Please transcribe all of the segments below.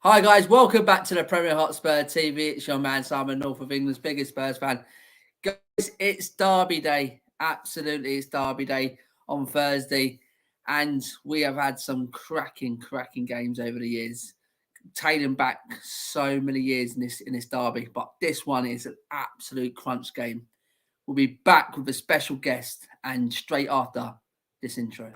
Hi guys, welcome back to the Premier Hotspur TV. It's your man Simon, North of England's biggest Spurs fan. Guys, it's Derby Day. Absolutely, it's Derby Day on Thursday. And we have had some cracking games over the years. Tailing back so many years in this derby. But this one is an absolute crunch game. We'll be back with a special guest and straight after this intro.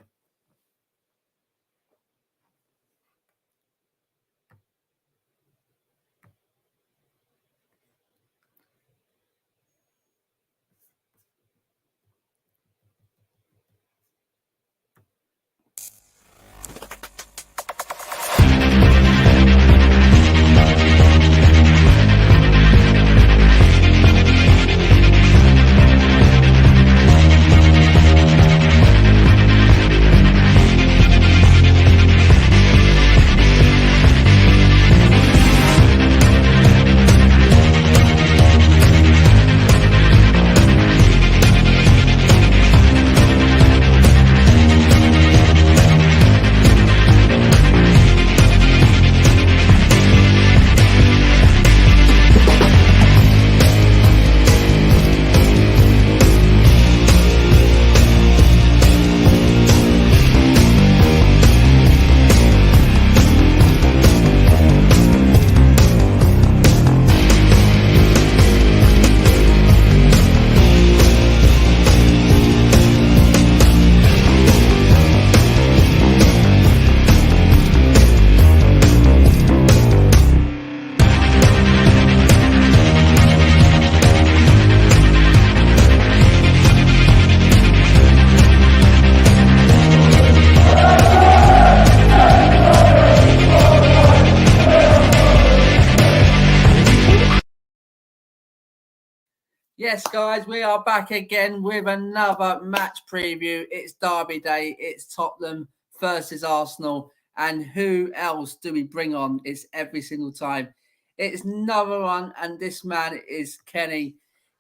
Yes, guys, we are back again with another match preview. It's Derby Day. It's Tottenham versus Arsenal. And who else do we bring on? It's every single time. It's another one, and this man is Kenny.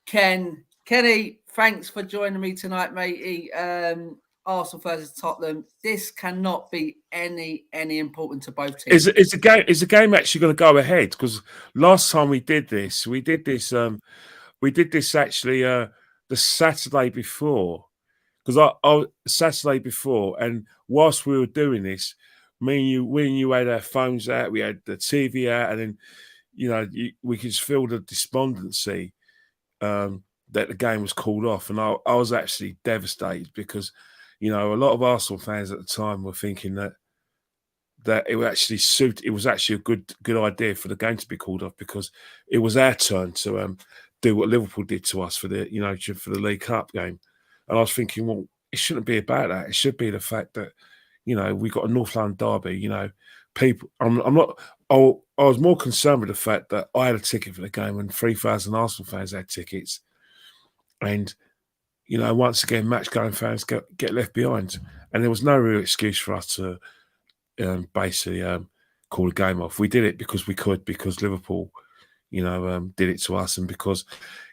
Kenny, thanks for joining me tonight, matey. Arsenal versus Tottenham. This cannot be any important to both teams. Is the game actually going to go ahead? Because last time we did this actually the Saturday before, because I Saturday before, and whilst we were doing this, we and you had our phones out, we had the TV out, and then we could feel the despondency that the game was called off, and I was actually devastated because a lot of Arsenal fans at the time were thinking that it would actually suit. It was actually a good idea for the game to be called off because it was our turn to do what Liverpool did to us for the for the League Cup game. And I was thinking, well, it shouldn't be about that. It should be the fact that we got a North London derby. People. I'm not. I was more concerned with the fact that I had a ticket for the game and 3,000 Arsenal fans had tickets, and once again, match-going fans get left behind, and there was no real excuse for us to basically call the game off. We did it because we could, because Liverpool did it to us, and because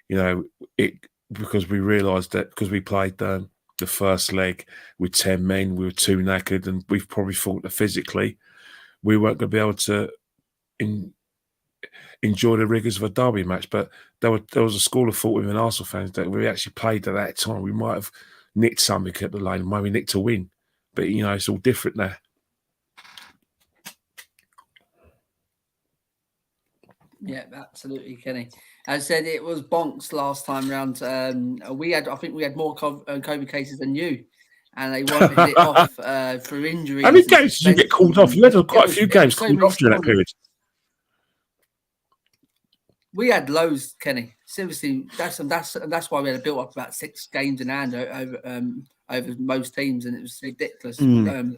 because we realised that because we played the first leg with 10 men, we were too knackered, and we've probably thought that physically we weren't going to be able to enjoy the rigours of a derby match. But there was a school of thought within Arsenal fans that we actually played at that time, we might have nicked something at the lane, maybe nicked a win. But it's all different now. Yeah, absolutely, Kenny. As I said, it was bonks last time round. I think we had more COVID cases than you, and they wanted it off through injuries. How many games did you get called off? You had quite a few games called off during that period. We had loads, Kenny. Seriously, that's why we had built up about 6 games in hand over most teams, and it was ridiculous.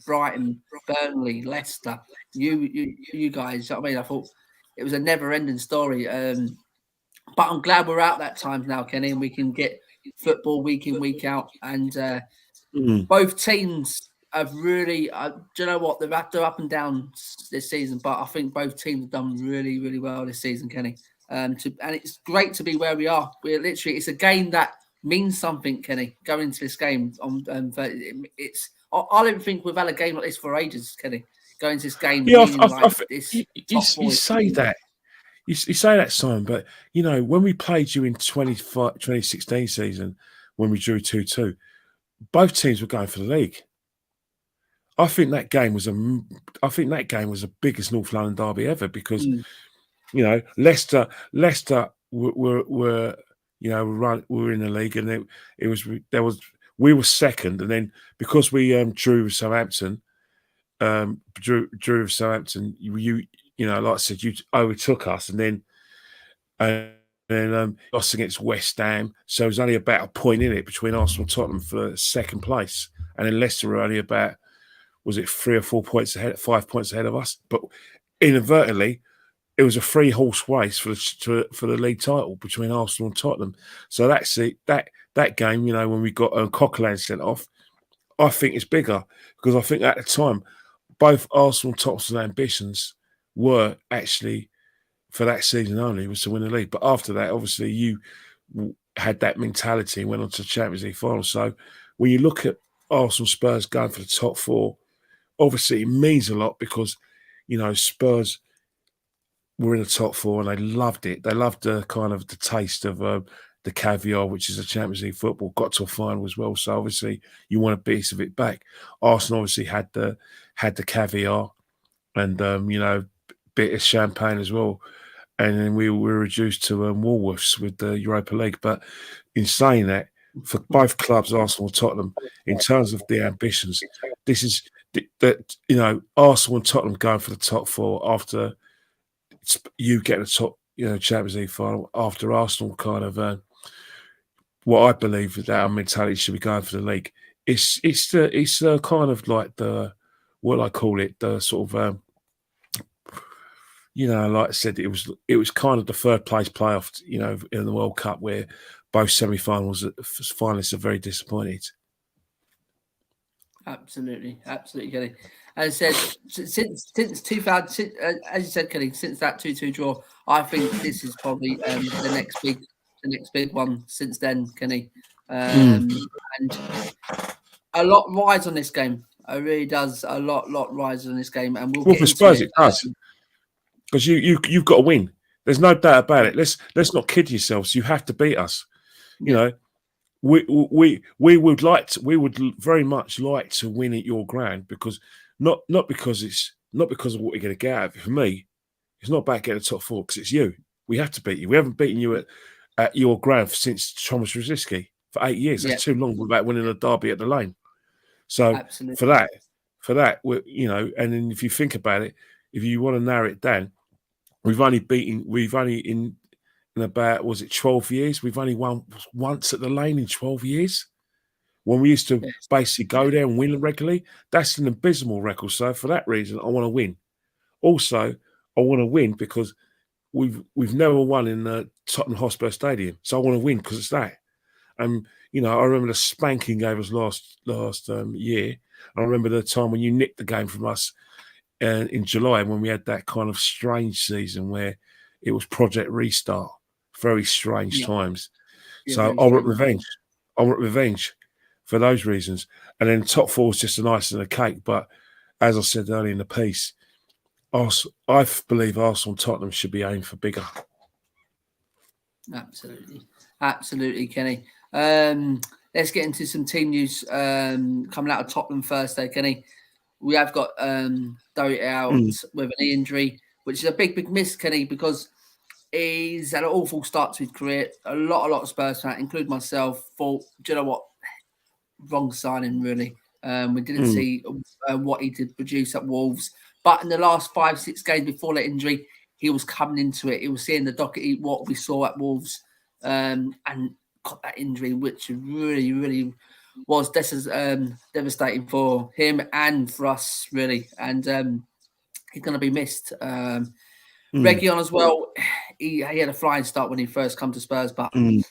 Brighton, Burnley, Leicester, you guys. I mean, I thought it was a never-ending story. But I'm glad we're out that time now, Kenny, and we can get football week in, week out. And both teams have really, do you know what? They've had their up and down this season, but I think both teams have done really well this season, Kenny. And it's great to be where we are. It's a game that means something, Kenny, going into this game. I don't think we've had a game like this for ages, Kenny. Going into this game, Yeah, winning like this. you say that. You say that, Simon, but you know, when we played you in 2016 season, when we drew 2-2, both teams were going for the league. I think that game was the biggest North London derby ever because you know Leicester were you know were in the league and we were second, and then because we drew with Southampton, you know, like I said, you overtook us, and then lost against West Ham, so it was only about a point in it between Arsenal and Tottenham for second place, and then Leicester were only about, was it 3 or 4 points ahead, 5 points ahead of us, but inadvertently it was a 3-horse race for the league title between Arsenal and Tottenham. So that's it. That game, you know, when we got Coquelin sent off, I think it's bigger because I think at the time both Arsenal and Tottenham's ambitions were actually for that season only was to win the league. But after that, obviously, you had that mentality and went on to the Champions League final. So when you look at Arsenal Spurs going for the top 4, obviously it means a lot because, you know, Spurs were in the top 4 and they loved it. They loved the kind of the taste of the caviar, which is a Champions League football. Got to a final as well, so obviously you want a piece of it back. Arsenal obviously had the caviar and you know, bit of champagne as well. And then we were reduced to Woolworths with the Europa League. But in saying that, for both clubs, Arsenal and Tottenham, in terms of their ambitions, this is that, you know, Arsenal and Tottenham going for the top 4 after you get the top, you know, Champions League final, after Arsenal kind of what I believe that our mentality should be going for the league. It's the kind of like the, what I call it, the sort of you know, like I said, it was kind of the third place playoff, you know, in the World Cup where both finalists are very disappointed. Absolutely, Kenny. As I said, since 2000, as you said, Kenny, since that 2-2 draw, I think this is probably the next big one since then, Kenny. And a lot rides on this game. It really does. A lot rides on this game, and we'll get For into Spurs, it. it does because you've got to win. There's no doubt about it. Let's not kid yourselves. You have to beat us. You know, we would very much like to win at your ground because not because of what you're going to get out of it. For me, it's not about getting the top 4 because it's you. We have to beat you. We haven't beaten you at your ground since Thomas Rosicky for 8 years. That's too long without winning a derby at the Lane. So Absolutely. for that, you know, and then if you think about it, if you want to narrow it down, we've only in about, was it 12 years? We've only won once at the Lane in 12 years. When we used to basically go there and win regularly, that's an abysmal record. So for that reason, I want to win. Also, I want to win because we've never won in the Tottenham Hotspur Stadium. So I want to win because it's that. And you know, I remember the spanking gave us last year. I remember the time when you nicked the game from us in July when we had that kind of strange season where it was Project Restart. Very strange times. So I want revenge. I want revenge for those reasons. And then top 4 is just an icing on the cake. But as I said earlier in the piece, I believe Arsenal and Tottenham should be aimed for bigger. Absolutely, Kenny. Let's get into some team news coming out of Tottenham first, though, Kenny. We have got Doherty out with an knee injury, which is a big miss, Kenny, because he's had an awful start to his career. A lot of Spurs fans, including myself, thought, do you know what? Wrong signing, really. We didn't see what he did produce at Wolves. But in the last 5-6 games before that injury, he was coming into it. He was seeing the docket, what we saw at Wolves, and got that injury, which really was devastating for him and for us, really. And he's going to be missed. Reguilon as well, he had a flying start when he first come to Spurs, but he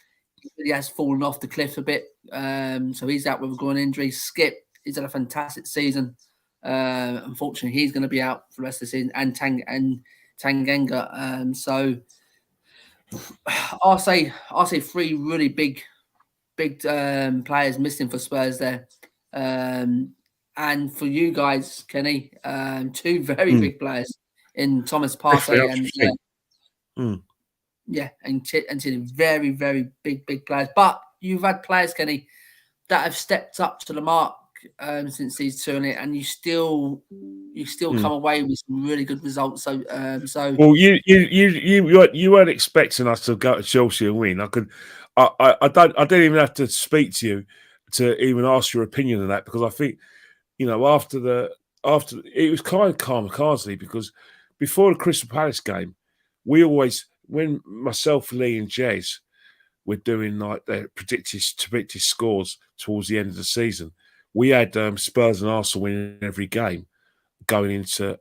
has fallen off the cliff a bit. So he's out with a groin injury. Skip, he's had a fantastic season. Unfortunately, he's going to be out for the rest of the season, and Tanganga. So I'll say 3 really big players missing for Spurs there. And and for you guys, Kenny, two very big players in Thomas Partey and yeah, and two very, very big players. But you've had players, Kenny, that have stepped up to the mark since he's doing it, and you still come away with some really good results. So, well, you weren't expecting us to go to Chelsea and win. I didn't even have to speak to you to even ask your opinion on that, because I think, you know, after it was kind of kamikaze, because before the Crystal Palace game, we always, when myself, Lee, and Jez were doing like their predicted scores towards the end of the season, we had Spurs and Arsenal winning every game going into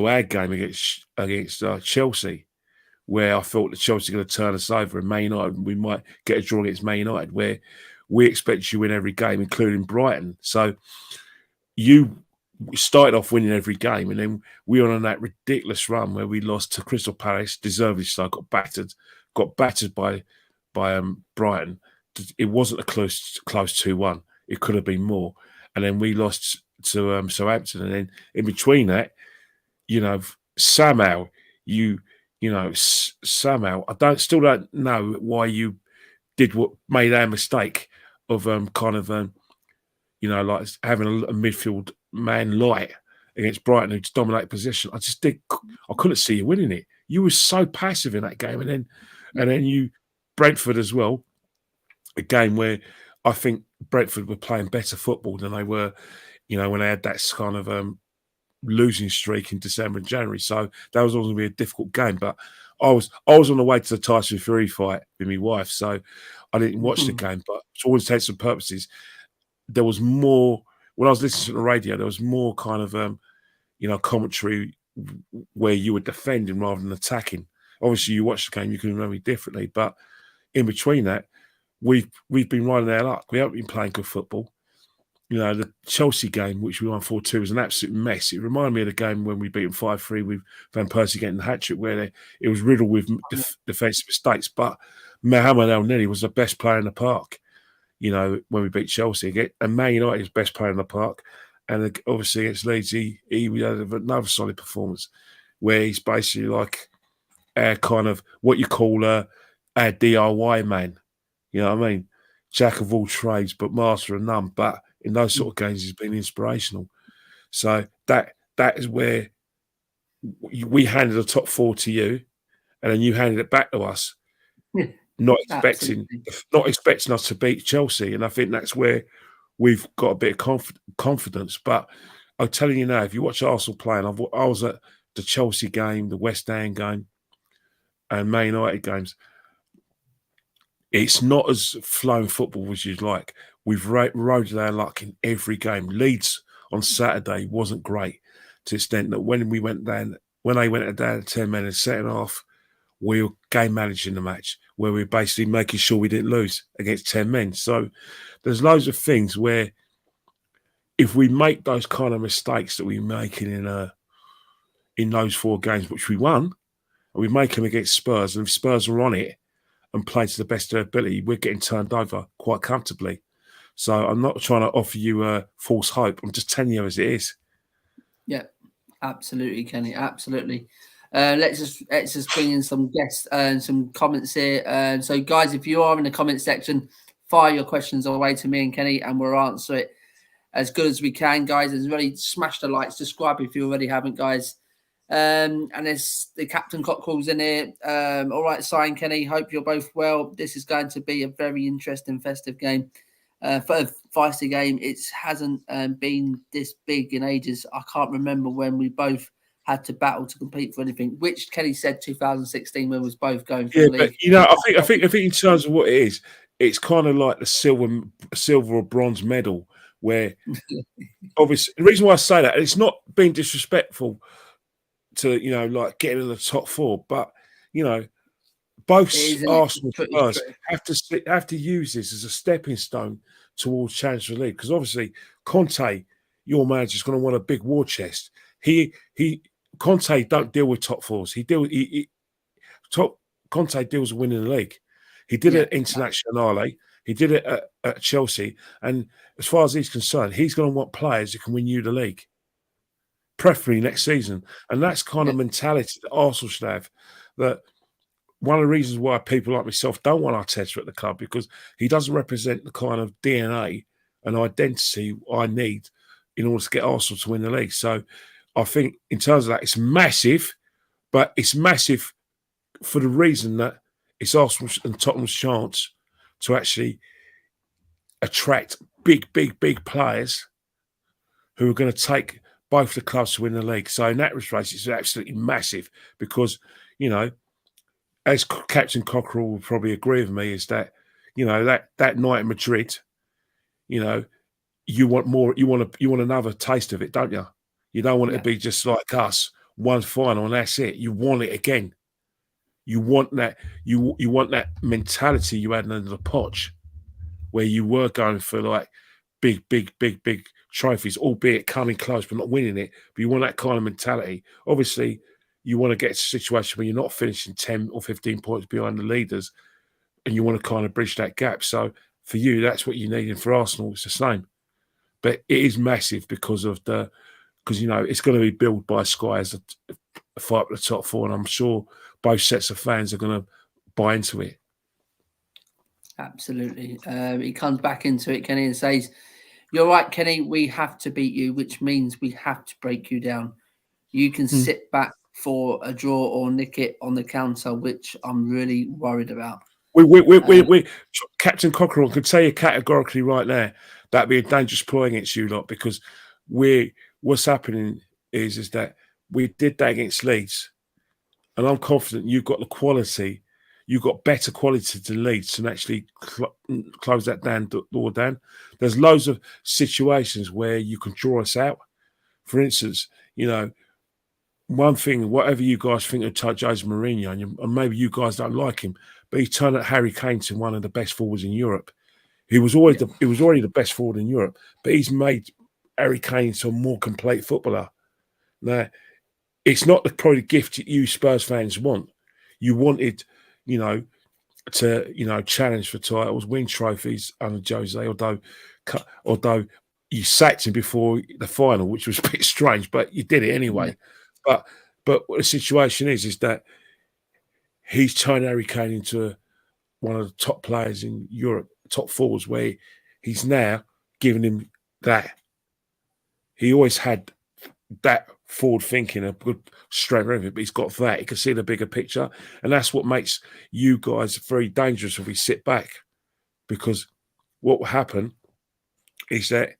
our game against Chelsea, where I thought that Chelsea were going to turn us over, and Man United, we might get a draw against Man United, where we expect you to win every game, including Brighton. So you started off winning every game, and then we were on that ridiculous run where we lost to Crystal Palace, deservedly so, got battered by Brighton. It wasn't a close 2-1. It could have been more. And then we lost to Southampton, and then in between that, you know, somehow I still don't know why you did what made our mistake of like having a midfield man light against Brighton who dominate possession. I couldn't see you winning it. You were so passive in that game, and then you Brentford as well, a game where I think Brentford were playing better football than they were, you know, when they had that kind of losing streak in December and January. So that was going to be a difficult game. But I was on the way to the Tyson Fury fight with my wife, so I didn't watch the game. But to all intents and purposes, there was more when I was listening to the radio. There was more kind of commentary where you were defending rather than attacking. Obviously, you watch the game, you can remember it differently. But in between that, we've been riding our luck. We haven't been playing good football. You know, the Chelsea game, which we won 4-2, was an absolute mess. It reminded me of the game when we beat them 5-3 with Van Persie getting the hat-trick, where it was riddled with defensive mistakes. But Mohamed El-Neni was the best player in the park, you know, when we beat Chelsea. And Man United is best player in the park. And obviously against Leeds, he had another solid performance where he's basically like our kind of what you call our DIY man. You know what I mean? Jack of all trades, but master of none. But in those sort of games, he's been inspirational. So that is where we handed the top 4 to you, and then you handed it back to us, not expecting us to beat Chelsea. And I think that's where we've got a bit of confidence. But I'm telling you now, if you watch Arsenal playing, I was at the Chelsea game, the West Ham game, and Man United games. It's not as flowing football as you'd like. We've rode our luck in every game. Leeds on Saturday wasn't great, to the extent that when they went down to 10 men in the second half, we were game managing the match, where we were basically making sure we didn't lose against 10 men. So there's loads of things where if we make those kind of mistakes that we're making in those 4 games, which we won, and we make them against Spurs, and if Spurs are on it and play to the best of their ability, we're getting turned over quite comfortably. So I'm not trying to offer you false hope. I'm just telling you as it is. Yeah, absolutely, Kenny. Absolutely. Let's just bring in some guests and some comments here. So, guys, if you are in the comment section, fire your questions away to me and Kenny, and we'll answer it as good as we can, guys. And really smash the like, subscribe if you already haven't, guys. And there's the Captain Cockerel's in here. All right, Sign, Kenny. Hope you're both well. This is going to be a very interesting, festive game. For a feisty game, it hasn't been this big in ages. I can't remember when we both had to battle to compete for anything. Which Kenny said 2016 when we was both going for the league. But, you know, I think in terms of what it is, it's kind of like the silver or bronze medal, where obviously the reason why I say that, it's not being disrespectful to, you know, like getting in the top 4, but you know, both Arsenal and Spurs have to use this as a stepping stone towards Champions League, because obviously Conte, your manager's going to want a big war chest. Conte don't deal with top 4s. Conte deals with winning the league. He did it at Internazionale. He did it at Chelsea. And as far as he's concerned, he's going to want players who can win you the league, preferably next season. And that's kind of mentality that Arsenal should have. That one of the reasons why people like myself don't want Arteta at the club, because he doesn't represent the kind of DNA and identity I need in order to get Arsenal to win the league. So I think in terms of that, it's massive, but it's massive for the reason that it's Arsenal and Tottenham's chance to actually attract big players who are going to take both the clubs to win the league. So in that respect, it's absolutely massive because, you know, as Captain Cockerell will probably agree with me, is that, you know, that night in Madrid, you know, you want more, you want another taste of it, don't you? You don't want it to be just like us, one final and that's it. You want it again. You want that. You want that mentality you had under the Poch, where you were going for like big trophies, albeit coming close but not winning it. But you want that kind of mentality. Obviously, you want to get to a situation where you're not finishing 10 or 15 points behind the leaders, and you want to kind of bridge that gap. So for you, that's what you need. And for Arsenal, it's the same. But it is massive because you know it's going to be billed by Sky as a fight for the top four, and I'm sure both sets of fans are going to buy into it. Absolutely. He comes back into it, Kenny, and says, "You're right, Kenny. We have to beat you, which means we have to break you down. You can sit back for a draw or nick it on the counter, which I'm really worried about." We Captain Cockerell could tell you categorically right now that'd be a dangerous ploy against you lot, because what's happening is that we did that against Leeds, and I'm confident you've got the quality, you've got better quality to Leeds to actually close that door down. There's loads of situations where you can draw us out. For instance, you know, one thing, whatever you guys think of Jose Mourinho, and maybe you guys don't like him, but he turned out Harry Kane to one of the best forwards in Europe. He was already the best forward in Europe, but he's made Harry Kane into a more complete footballer. Now, it's not probably the gift that you Spurs fans want. You wanted, you know, to, you know, challenge for titles, win trophies under Jose, although you sacked him before the final, which was a bit strange, but you did it anyway. Yeah. But what the situation is that he's turned Harry Kane into one of the top players in Europe, top forwards, where he's now giving him that. He always had that forward thinking, a good straight with it, but he's got that. He can see the bigger picture, and that's what makes you guys very dangerous if we sit back. Because what will happen is that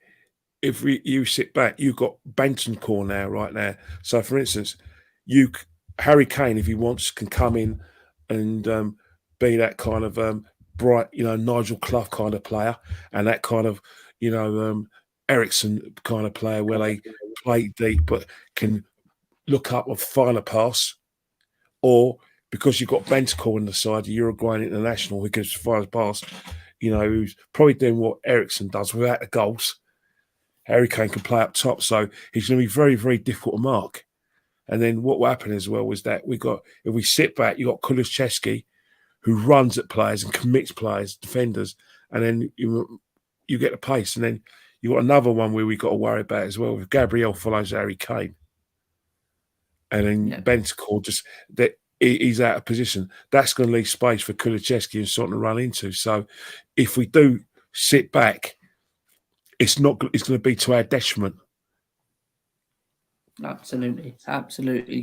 if you sit back, you've got Bentancur now, right now. So, for instance, Harry Kane, if he wants, can come in and be that kind of bright, you know, Nigel Clough kind of player, and that kind of, you know, Ericsson kind of player where they play deep but can look up and find a pass. Or because you've got Bentancur on the side, the Uruguayan international, who can find a pass, you know, who's probably doing what Ericsson does without the goals. Harry Kane can play up top, so he's going to be very, very difficult to mark. And then what will happen as well is that if we sit back, you've got Kulusevski, who runs at players and commits players, defenders, and then you get the pace. And then you've got another one where we've got to worry about as well. If Gabriel follows Harry Kane, and then Bentancur he's out of position, that's going to leave space for Kulusevski and something to run into. So if we do sit back, it's going to be to our detriment. Absolutely,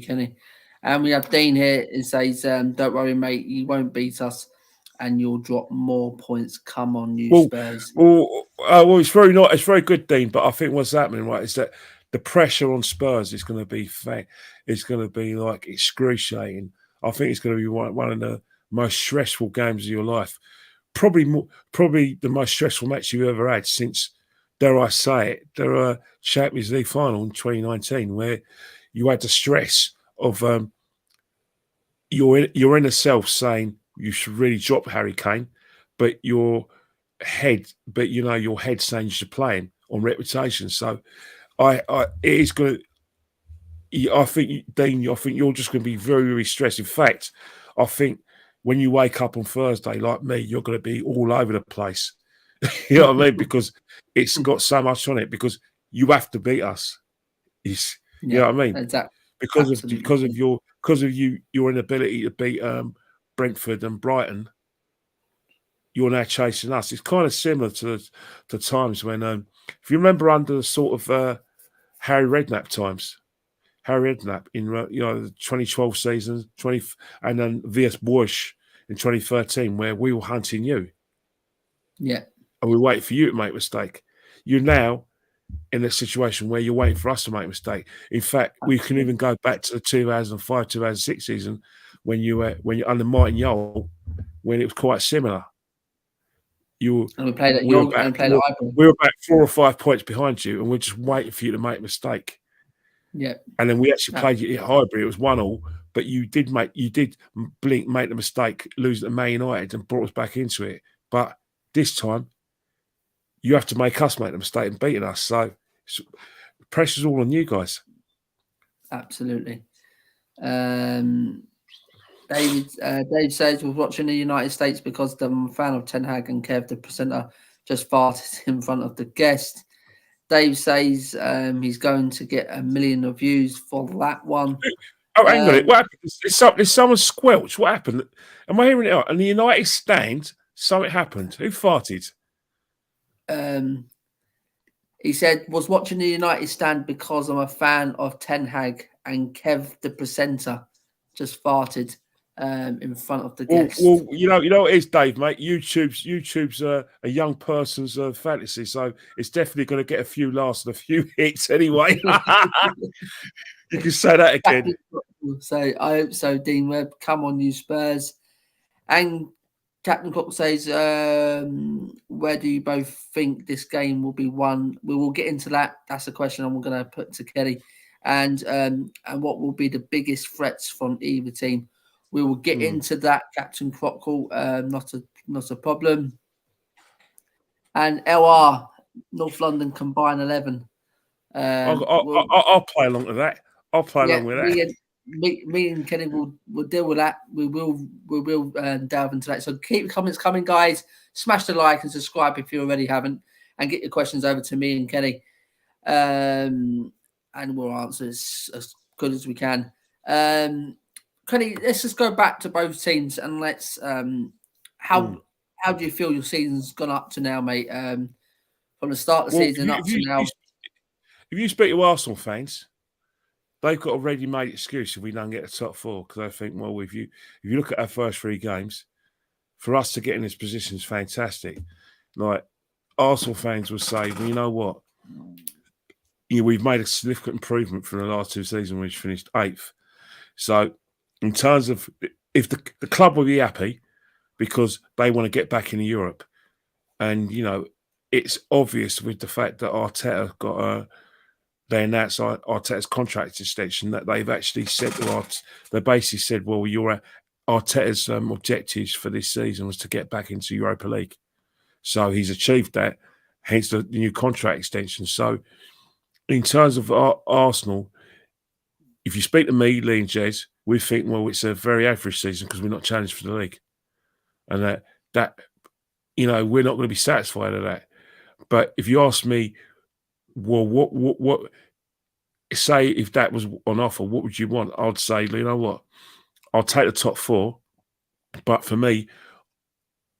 Kenny. And we have Dean here who says, "Don't worry, mate, you won't beat us, and you'll drop more points. Come on, you Spurs." Well, it's very good, Dean. But I think what's happening, right, is that the pressure on Spurs is going to be it's going to be like excruciating. I think it's going to be one of the most stressful games of your life. Probably the most stressful match you've ever had since, dare I say it, the Champions League final in 2019, where you had the stress of your inner self saying you should really drop Harry Kane, but your head saying you should play him on reputation. So it is going to. I think, Dean, you're just going to be very, very stressed. In fact, I think when you wake up on Thursday, like me, you're going to be all over the place You know what I mean? Because it's got so much on it. Because you have to beat us. You know what I mean? Exactly. Because Absolutely. of your inability to beat Brentford and Brighton, you're now chasing us. It's kind of similar to times when, if you remember, under the sort of Harry Redknapp times. Harry Redknapp in the 2012 season, and then V.S. Bush in 2013, where we were hunting you. Yeah. And we wait for you to make a mistake. You're now in a situation where you're waiting for us to make a mistake. In fact, we can even go back to the 2005, 2006 season when you're under Martin Yole, when it was quite similar. And we played at we were York and played at Highbury. We were about 4 or 5 points behind you, and we're just waiting for you to make a mistake. Yeah. And then we actually played you at Highbury. It was 1-1, but you did make the mistake, losing to Man United, and brought us back into it. But this time, you have to make us make the mistake and beating us. So pressure's all on you guys. Absolutely. Dave says was watching the United States because I'm a fan of Ten Hag, and Kev, the presenter, just farted in front of the guest. Dave says he's going to get 1 million views for that one. Oh, hang on it. What happened? Did someone squelch? What happened? Am I hearing it out? And the United stand, something happened. Who farted? He said, was watching the United stand because I'm a fan of Ten Hag, and Kev, the presenter, just farted in front of the guest. Well, you know what it is, Dave, mate. YouTube's a young person's fantasy, so it's definitely going to get a few laughs and a few hits anyway. You can say that again. So I hope so, Dean Webb. Come on, you Spurs. And Captain Cook says, where do you both think this game will be won? We will get into that. That's a question I'm going to put to Kelly. And what will be the biggest threats from either team? We will get into that, Captain Crockle. Not a problem. And LR, North London Combined 11. I'll play along with that. I'll play along with that. Me and Kenny will deal with that. We will delve into that. So keep comments coming, guys. Smash the like and subscribe if you already haven't, and get your questions over to me and Kenny, and we'll answer as good as we can. Kenny, let's just go back to both teams and let's how do you feel your season's gone up to now, mate? From the start of the season up to now. If you speak to Arsenal fans, they've got a ready-made excuse if we don't get the top 4, because they think, well, if you look at our first 3 games, for us to get in this position is fantastic. Like, Arsenal fans will say, well, you know what? We've made a significant improvement from the last 2 seasons, which finished 8th. So, in terms of if the club will be happy because they want to get back into Europe, and it's obvious with the fact that Arteta got they announced Arteta's contract extension, that they've actually said they basically said, well, Arteta's objectives for this season was to get back into Europa League. So he's achieved that, hence the new contract extension. So in terms of Arsenal, if you speak to me, Lee and Jez, we think, well, it's a very average season because we're not challenged for the league. And that we're not going to be satisfied with that. But if you ask me, well, what say if that was on offer, what would you want? I'd say, you know what? I'll take the top 4. But for me,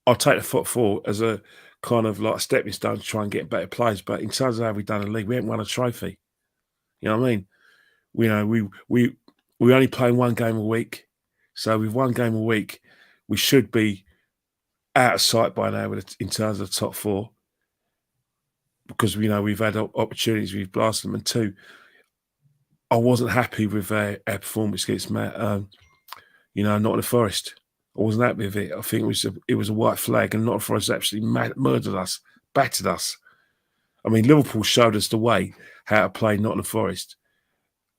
I'll take the top 4 as a kind of like a stepping stone to try and get better players. But in terms of how we've done in the league, we haven't won a trophy. You know what I mean? We only play 1 game a week. So with 1 game a week, we should be out of sight by now in terms of the top 4. Because we've had opportunities, we've blasted them. And 2, I wasn't happy with our performance against Nottingham Forest. I wasn't happy with it. I think it was a white flag, and Nottingham Forest absolutely murdered us, battered us. I mean, Liverpool showed us the way how to play Nottingham Forest,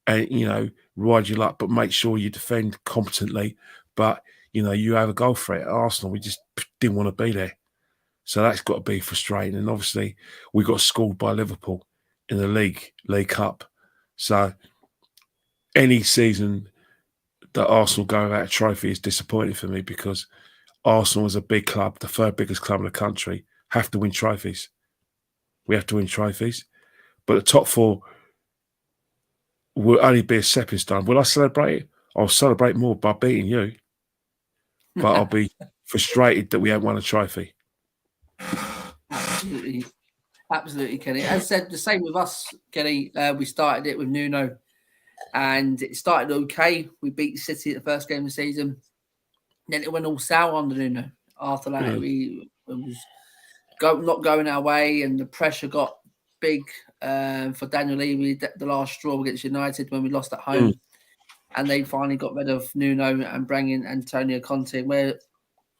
and ride your luck, but make sure you defend competently. But you have a goal threat. At Arsenal, we just didn't want to be there. So that's got to be frustrating. And obviously, we got schooled by Liverpool in the League Cup. So any season that Arsenal go without a trophy is disappointing for me, because Arsenal is a big club, the 3rd biggest club in the country, have to win trophies. We have to win trophies. But the top four will only be a stepping stone. Will I celebrate it? I'll celebrate more by beating you. But I'll be frustrated that we haven't won a trophy. Absolutely, Kenny. As I said, the same with us, Kenny. We started it with Nuno, and it started okay. We beat City at the first game of the season. Then it went all sour under Nuno. After that, it was not going our way, and the pressure got big for Daniel Levy, the last straw against United when we lost at home. And they finally got rid of Nuno and bring in Antonio Conte. Where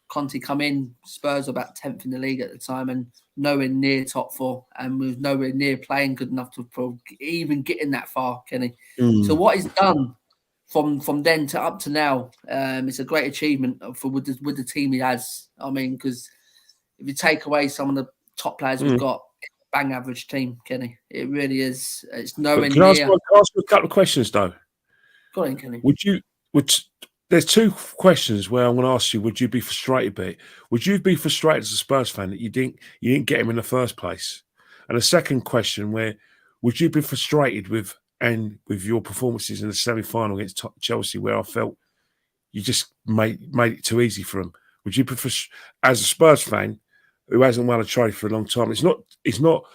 Conte come in, Spurs were about 10th in the league at the time and nowhere near top four, and was nowhere near playing good enough to even getting that far, Kenny. So what he's done from then to up to now, it's a great achievement for with the team he has. I mean, because if you take away some of the top players we've got, bang average team, Kenny. It really is. It's nowhere near. Can I ask you a couple of questions though? Go on, Kenny. There's two questions where I'm going to ask you: would you be frustrated by it? Would you be frustrated as a Spurs fan that you didn't get him in the first place? And the second question, where would you be frustrated with your performances in the semi-final against Chelsea, where I felt you just made it too easy for them? Would you be as a Spurs fan who hasn't won a trophy for a long time? It's not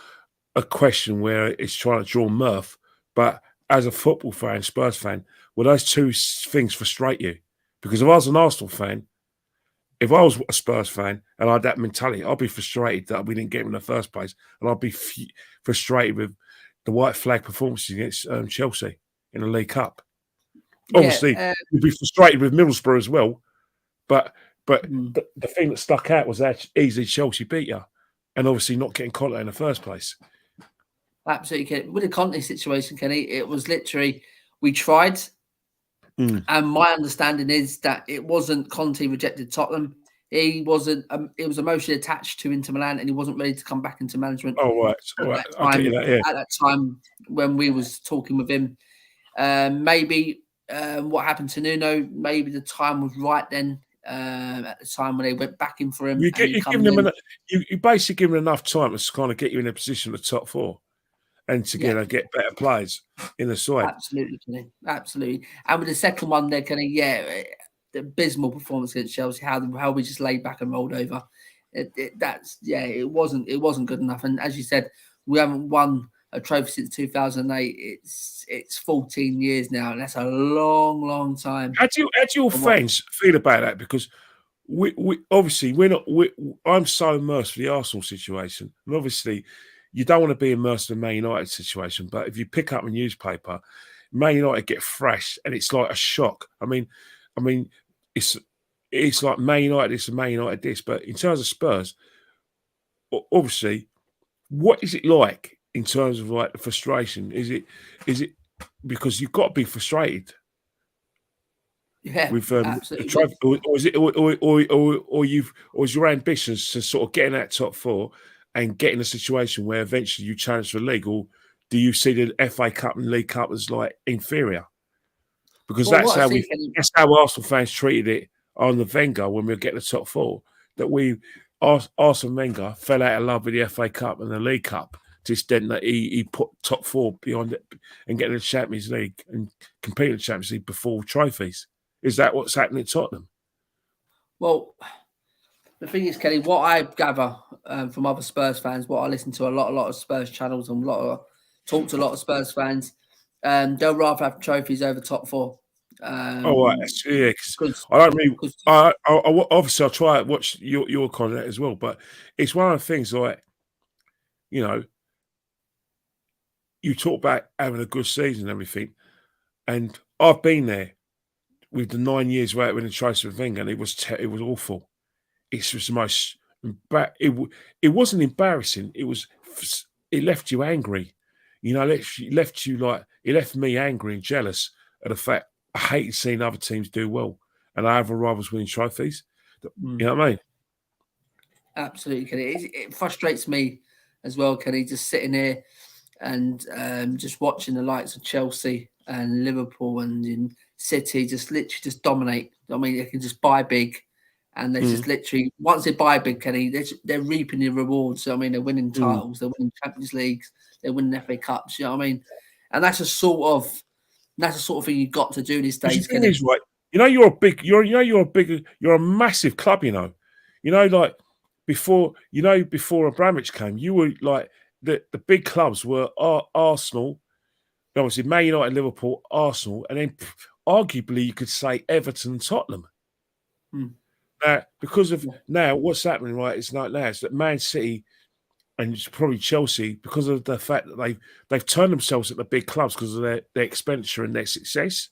a question where it's trying to draw mirth, but as a football fan, Spurs fan, will those two things frustrate you? Because if I was an Arsenal fan, if I was a Spurs fan and I had that mentality, I'd be frustrated that we didn't get him in the first place. And I'd be frustrated with the white flag performances against Chelsea in the League Cup. Obviously, you'd be frustrated with Middlesbrough as well. But the thing that stuck out was that easily Chelsea beat you. And obviously not getting Conte in the first place. Absolutely, Kenny. With the Conte situation, Kenny, it was literally we tried. And my understanding is that it wasn't Conte rejected Tottenham. He wasn't. It was emotionally attached to Inter Milan, and he wasn't ready to come back into management. Oh right, At that time, when we was talking with him, maybe what happened to Nuno? Maybe the time was right then. At the time when they went back in for him, you basically give him enough time to kind of get you in a position of the top four. And to get better players in the side. Absolutely, Kenny. Absolutely. And with the second one there, Kenny, the abysmal performance against Chelsea, how we just laid back and rolled over. It wasn't good enough. And as you said, we haven't won a trophy since 2008. It's 14 years now, and that's a long, long time. How do your fans feel about that? Because we obviously I'm so immersed with the Arsenal situation, and obviously you don't want to be immersed in the Man United situation, but if you pick up a newspaper, Man United get thrashed, and it's like a shock. I mean, it's like Man United this and Man United this, but in terms of Spurs, obviously, what is it like in terms of like the frustration? Is it because you've got to be frustrated? With absolutely. Trophy, or is your ambitions to sort of get in that top four and get in a situation where eventually you challenge for the league, or do you see the FA Cup and League Cup as like inferior? Because that's how Arsenal fans treated it on the Wenger when we were getting the top four. That Arsene Wenger fell out of love with the FA Cup and the League Cup to the extent that he put top four beyond it and getting the Champions League and competing in the Champions League before trophies. Is that what's happening at Tottenham? Well, the thing is, Kelly, what I gather from other Spurs fans, what I listen to a lot of Spurs channels and talk to a lot of Spurs fans, they'll rather have trophies over top four. Right, yeah. I don't really. Obviously, I'll try to watch your content as well, but it's one of the things like, you talk about having a good season and everything, and I've been there with the 9 years where in the trophy with Wenger, and it was awful. It was the most. It wasn't embarrassing. It left you angry. It left me angry and jealous at the fact I hated seeing other teams do well, and I have a rivals winning trophies. You know what I mean? Absolutely, Kenny. It frustrates me as well, Kenny, just sitting here and just watching the likes of Chelsea and Liverpool and in City just literally just dominate. I mean, they can just buy big And they're just literally, once they buy big, Kenny, they're reaping the rewards. I mean, they're winning titles, they're winning Champions Leagues, they're winning FA Cups. You know what I mean? And that's the sort of thing you've got to do these days, The thing Kenny. is, right? You're a massive club. Like before Abramovich came, you were like the big clubs were Arsenal, obviously Man United, Liverpool, Arsenal, and then arguably you could say Everton, and Tottenham. Because of now, what's happening, right? It's like now, it's that Man City and it's probably Chelsea, because of the fact that they've turned themselves at the big clubs because of their expenditure and their success.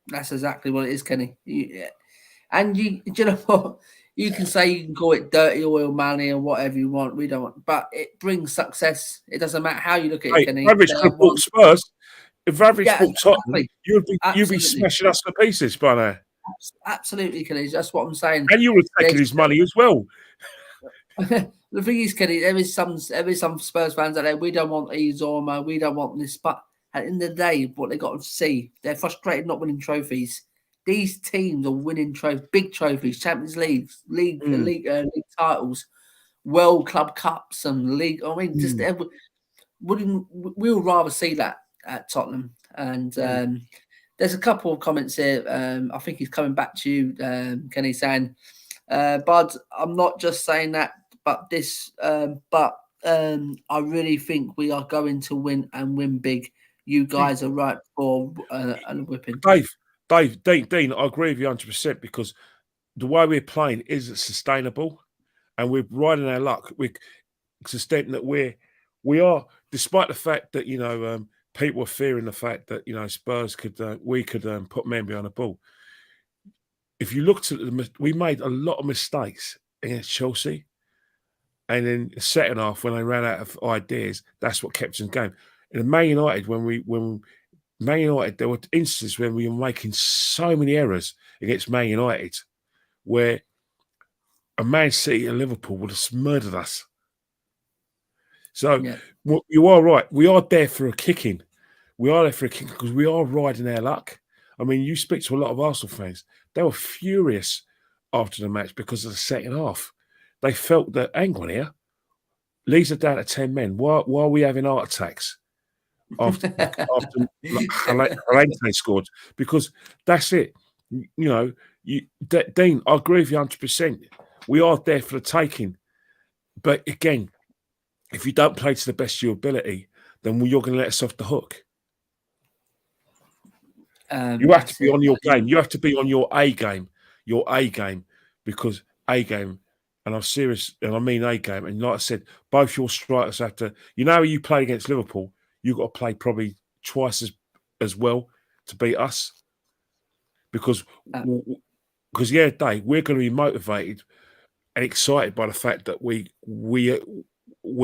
That's exactly what it is, Kenny. And you know what? You can say, you can call it dirty oil money or whatever you want. We don't want, but it brings success. It doesn't matter how you look at it, Kenny. If Average could have bought Spurs, if Average bought Tottenham, exactly. you'd be smashing us to pieces by now. Absolutely, Kenny. That's what I'm saying. And you would have taken his money as well. The thing is, Kenny, there is some Spurs fans out there. We don't want Izorma. We don't want this. But at the end of the day, what they got to see, they're frustrated not winning trophies. These teams are winning big trophies, Champions League titles, World Club Cups, and league. I mean, we would rather see that at Tottenham. And there's a couple of comments here. I think he's coming back to you, Kenny, saying, Bud, I'm not just saying that, but I really think we are going to win and win big. You guys are right for a whipping. Dean, I agree with you 100% because the way we're playing isn't sustainable, and we're riding our luck. We're sustained that we are, despite the fact that people are fearing the fact that Spurs could put men behind the ball. If you looked at we made a lot of mistakes against Chelsea, and then the second half when they ran out of ideas, that's what kept us in the game. And Man United, Man United, there were instances when we were making so many errors against Man United where a Man City and Liverpool would have murdered us. So you are right. We are there for a kicking. We are there for a kicking because we are riding our luck. I mean, you speak to a lot of Arsenal fans. They were furious after the match because of the second half. They felt that, hang on here, Leeds are down to 10 men. Why are we having heart attacks? After Halente scored, because that's it. Dean, I agree with you 100%. We are there for the taking, but again, if you don't play to the best of your ability, then you're going to let us off the hook. You have to be on your game. You have to be on your A game. Your A game, because A game, and I'm serious, and I mean A game. And like I said, both your strikers have to. You play against Liverpool. You've got to play probably twice as well to beat us. Because Dave, we're going to be motivated and excited by the fact that we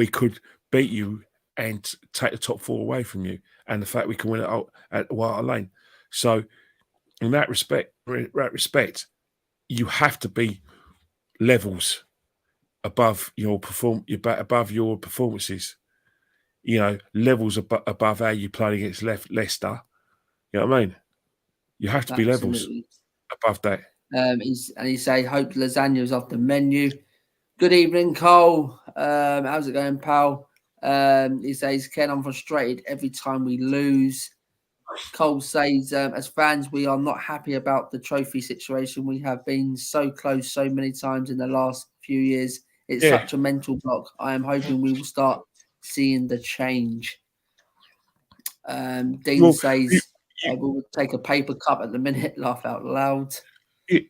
could beat you and take the top four away from you, and the fact we can win it at White Hart Lane. So, in that respect, you have to be levels above your performances. Levels above how you played against Leicester. You know what I mean? You have to be levels above that. He say, hope lasagna is off the menu. Good evening, Cole. How's it going, pal? He says, Ken, I'm frustrated every time we lose. Cole says, as fans, we are not happy about the trophy situation. We have been so close so many times in the last few years. It's such a mental block. I am hoping we will start seeing the change. Dean says, we'll take a paper cup at the minute, laugh out loud.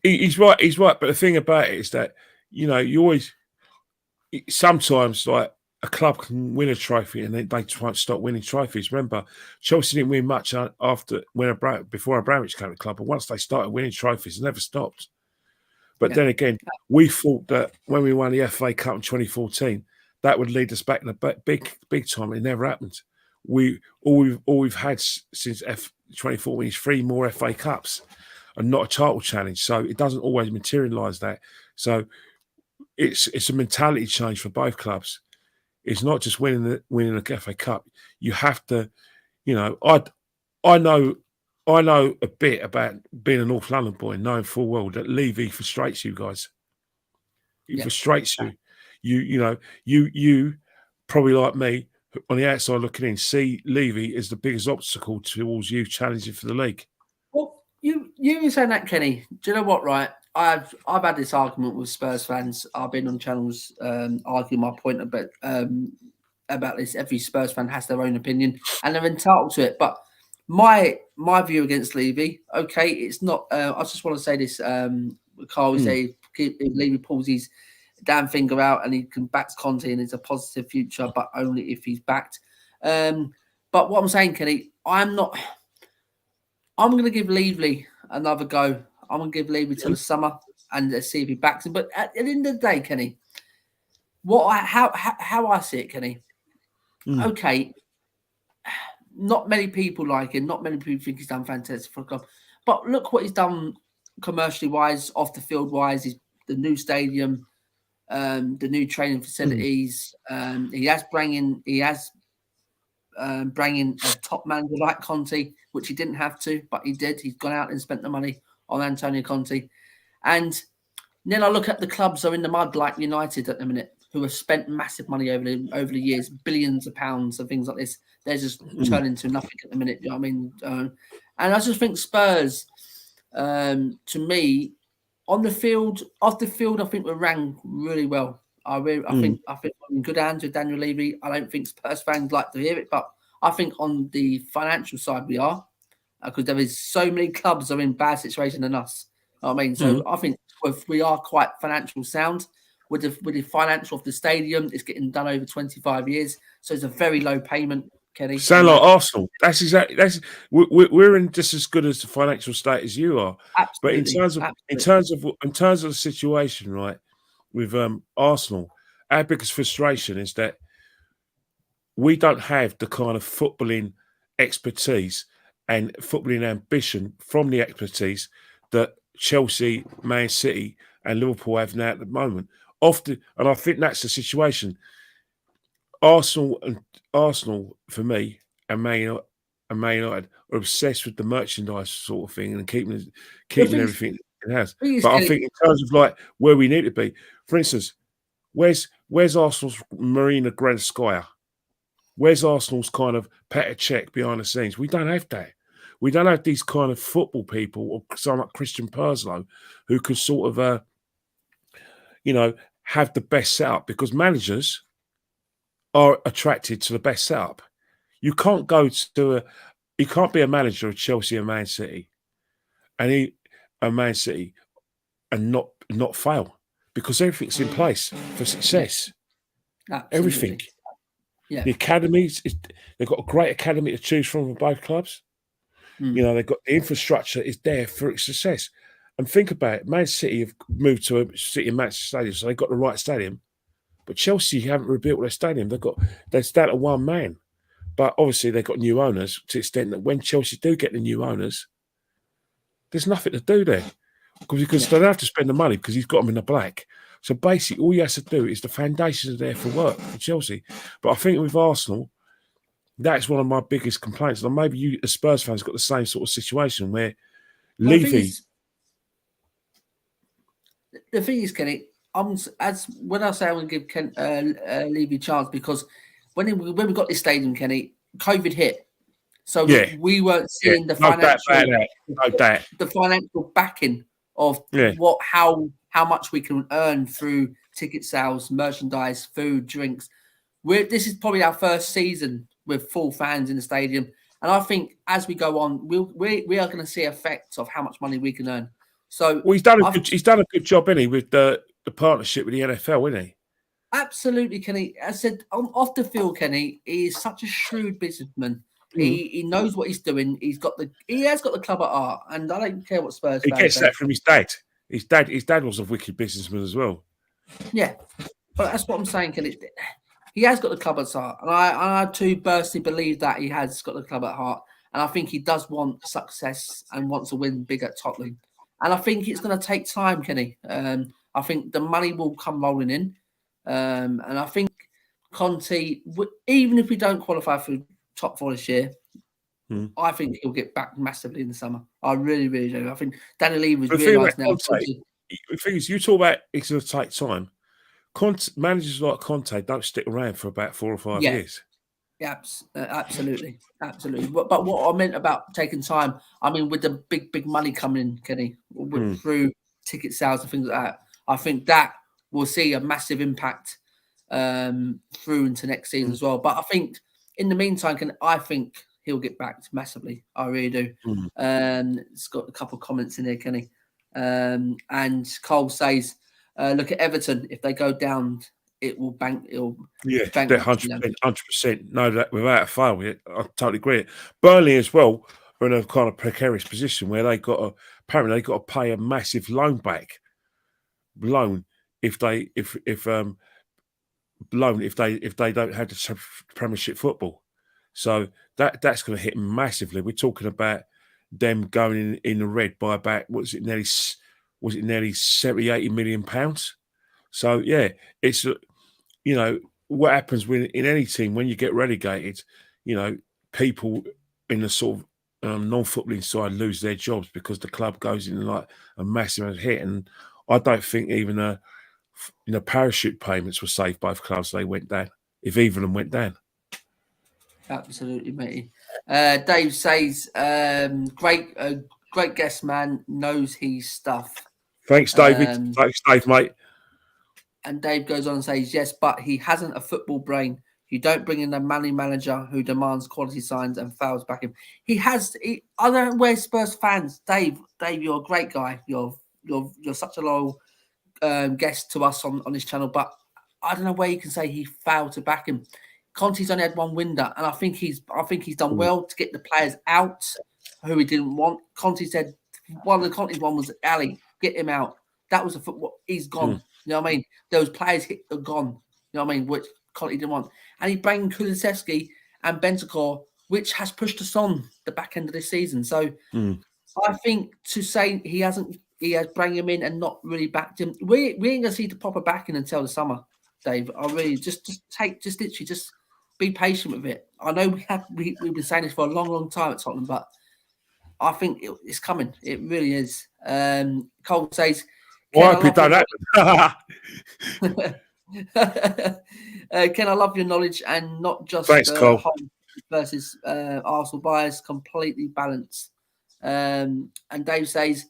He's right. But the thing about it is that, you always, sometimes like a club can win a trophy and then they try to stop winning trophies. Remember, Chelsea didn't win much before Abramovich came to the club, but once they started winning trophies, it never stopped. But then again, we thought that when we won the FA Cup in 2014, that would lead us back in the big time. It never happened. All we've had since 2014 is 3 more FA Cups and not a title challenge. So it doesn't always materialise that. So it's a mentality change for both clubs. It's not just winning the FA Cup. You have to, I know I know a bit about being a North London boy, knowing full well that Levy frustrates you guys. He frustrates you. You probably like me on the outside looking in, see Levy as the biggest obstacle towards you challenging for the league. Well, you were saying that, Kenny. Do you know what? Right, I've had this argument with Spurs fans. I've been on channels arguing my point about this. Every Spurs fan has their own opinion, and they're entitled to it. But my view against Levy, okay, it's not. I just want to say this. Carl say if Levy pulls his damn finger out and he can back Conte and it's a positive future, but only if he's backed. But what I'm saying, Kenny, I'm going to give Levy another go. I'm going to give Levy till the summer and see if he backs him. But at the end of the day, Kenny, how I see it, Kenny, okay, not many people like him. Not many people think he's done fantastic for the club. But look what he's done commercially wise, off the field wise. The new stadium, the new training facilities. He has bringing a top manager like Conte, which he didn't have to, but he did. He's gone out and spent the money on Antonio Conte. And then I look at the clubs that are in the mud, like United at the minute, who have spent massive money over the years, billions of pounds and things like this. They're just turning to nothing at the minute. You know what I mean? And I just think Spurs, to me, on the field, off the field, I think we ran really well. I think I'm in good hands with Daniel Levy. I don't think Spurs fans like to hear it, but I think on the financial side we are, because there is so many clubs that are in bad situation than us. You know what I mean, so I think we are quite financial sound. With the financial of the stadium, it's getting done over 25 years, so it's a very low payment. Kenny, sound like Arsenal. That's exactly. We're in just as good as the financial state as you are. Absolutely, but in terms of the situation, right, with Arsenal, our biggest frustration is that we don't have the kind of footballing expertise and footballing ambition from the expertise that Chelsea, Man City, and Liverpool have now at the moment. Often, and I think that's the situation. Arsenal, for me, and Man United are obsessed with the merchandise sort of thing and keeping everything it has. But I think in terms of like where we need to be, for instance, where's Arsenal's Marina Granskaya? Where's Arsenal's kind of Petr Cech behind the scenes? We don't have that. We don't have these kind of football people, or someone like Christian Perslow, who could sort of, have the best setup, because managers are attracted to the best setup. You can't you can't be a manager of Chelsea and Man City, and not fail, because everything's in place for success. Absolutely. Everything. Yeah. The academies, they've got a great academy to choose from both clubs. They've got the infrastructure is there for its success. And think about it, Man City have moved to a City and Manchester Stadium, so they've got the right stadium. But Chelsea haven't rebuilt their stadium. They're down to one man. But obviously they've got new owners to the extent that when Chelsea do get the new owners, there's nothing to do there. Because they don't have to spend the money because he's got them in the black. So basically all he has to do is the foundations are there for work for Chelsea. But I think with Arsenal, that's one of my biggest complaints. And maybe you, as Spurs fans, got the same sort of situation where Levy. The thing is, Kenny, when I say I'm going to give Levy a chance, because when we got this stadium, Kenny, COVID hit, so we weren't seeing the financial backing of how much we can earn through ticket sales, merchandise, food, drinks. This is probably our first season with full fans in the stadium, and I think as we go on, we are going to see effects of how much money we can earn. So he's done a good job, isn't he, with the partnership with the NFL, isn't he? Absolutely, Kenny. I said off the field, Kenny, he is such a shrewd businessman. He knows what he's doing. He has got the club at heart, and I don't care what Spurs. He gets that from his dad. His dad was a wicked businessman as well. Yeah, but that's what I'm saying, Kenny. He has got the club at heart, and I too personally believe that he has got the club at heart, and I think he does want success and wants to win big at Tottenham. And I think it's going to take time, Kenny. I think the money will come rolling in. And I think Conte, even if we don't qualify for top 4 this year, I think he'll get back massively in the summer. I really, really do. I think Danny Lee was The thing realised about now. Conte, the thing is, you talk about it's going to take time. Managers like Conte don't stick around for about 4 or 5 years. Yeah, absolutely. But what I meant about taking time, I mean, with the big money coming in, Kenny, through ticket sales and things like that, I think that we'll see a massive impact through into next season as well. But I think in the meantime, I think he'll get backed massively. I really do. It's got a couple of comments in there, Kenny. And Cole says, look at Everton. If they go down, it will bank. It'll bank 100%. No, that without a fail, I totally agree. Burnley as well are in a kind of precarious position where apparently they got to pay a massive loan if they don't have the Premiership football. So that's going to hit them massively. We're talking about them going in the red by about nearly 70, 80 million pounds. So yeah, it's what happens when in any team when you get relegated, people in the sort of non-footballing side lose their jobs because the club goes in like a massive hit. And I don't think even parachute payments were saved both clubs. They went down, if either of them went down. Absolutely, matey. Dave says, great guest, man. Knows his stuff. Thanks, David. Thanks, Dave, mate. And Dave goes on and says, yes, but he hasn't a football brain. You don't bring in a money manager who demands quality signs and fouls back him. I don't know where Spurs fans, Dave, you're a great guy. You're such a loyal guest to us on this channel, but I don't know where you can say he failed to back him. Conte's only had one window, and I think he's done well to get the players out who he didn't want. Conte said one of the Conte's one was Ali, get him out. That was a football. He's gone. You know what I mean? Those players are gone. You know what I mean? Which Conte didn't want, and he brought Kulusevski and Bentancur, which has pushed us on the back end of this season. So I think to say he has brought him in and not really backed him. We ain't gonna see the proper backing until the summer, Dave. I really just be patient with it. I know we've been saying this for a long time at Tottenham, but I think it's coming. It really is. Cole says, "Well, I hope you don't Ken, I love your knowledge and not just thanks, Cole. home versus Arsenal bias, completely balanced." And Dave says,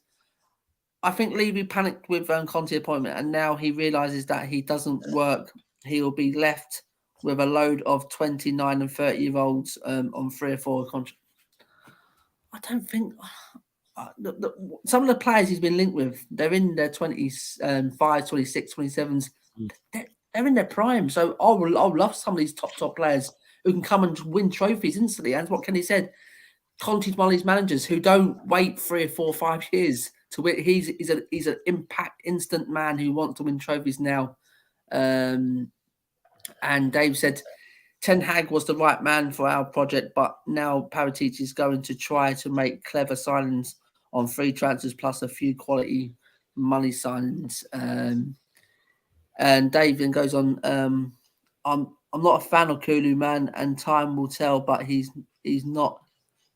I think Levy panicked with Conte appointment, and now he realizes that he doesn't work. He will be left with a load of 29 and 30-year-olds on 3 or 4 contracts. I don't think some of the players he's been linked with, they're in their 25, 26, 27s. They're in their prime. So I'll love some of these top players who can come and win trophies instantly. And what Kenny said, Conte's one of these managers who don't wait 3 or 4 or 5 years to win. He's an impact instant man who wants to win trophies now. And Dave said, Ten Hag was the right man for our project, but now Paratici is going to try to make clever signings on free transfers plus a few quality money signings. And Dave then goes on, I'm not a fan of Kulu, man, and time will tell, but he's not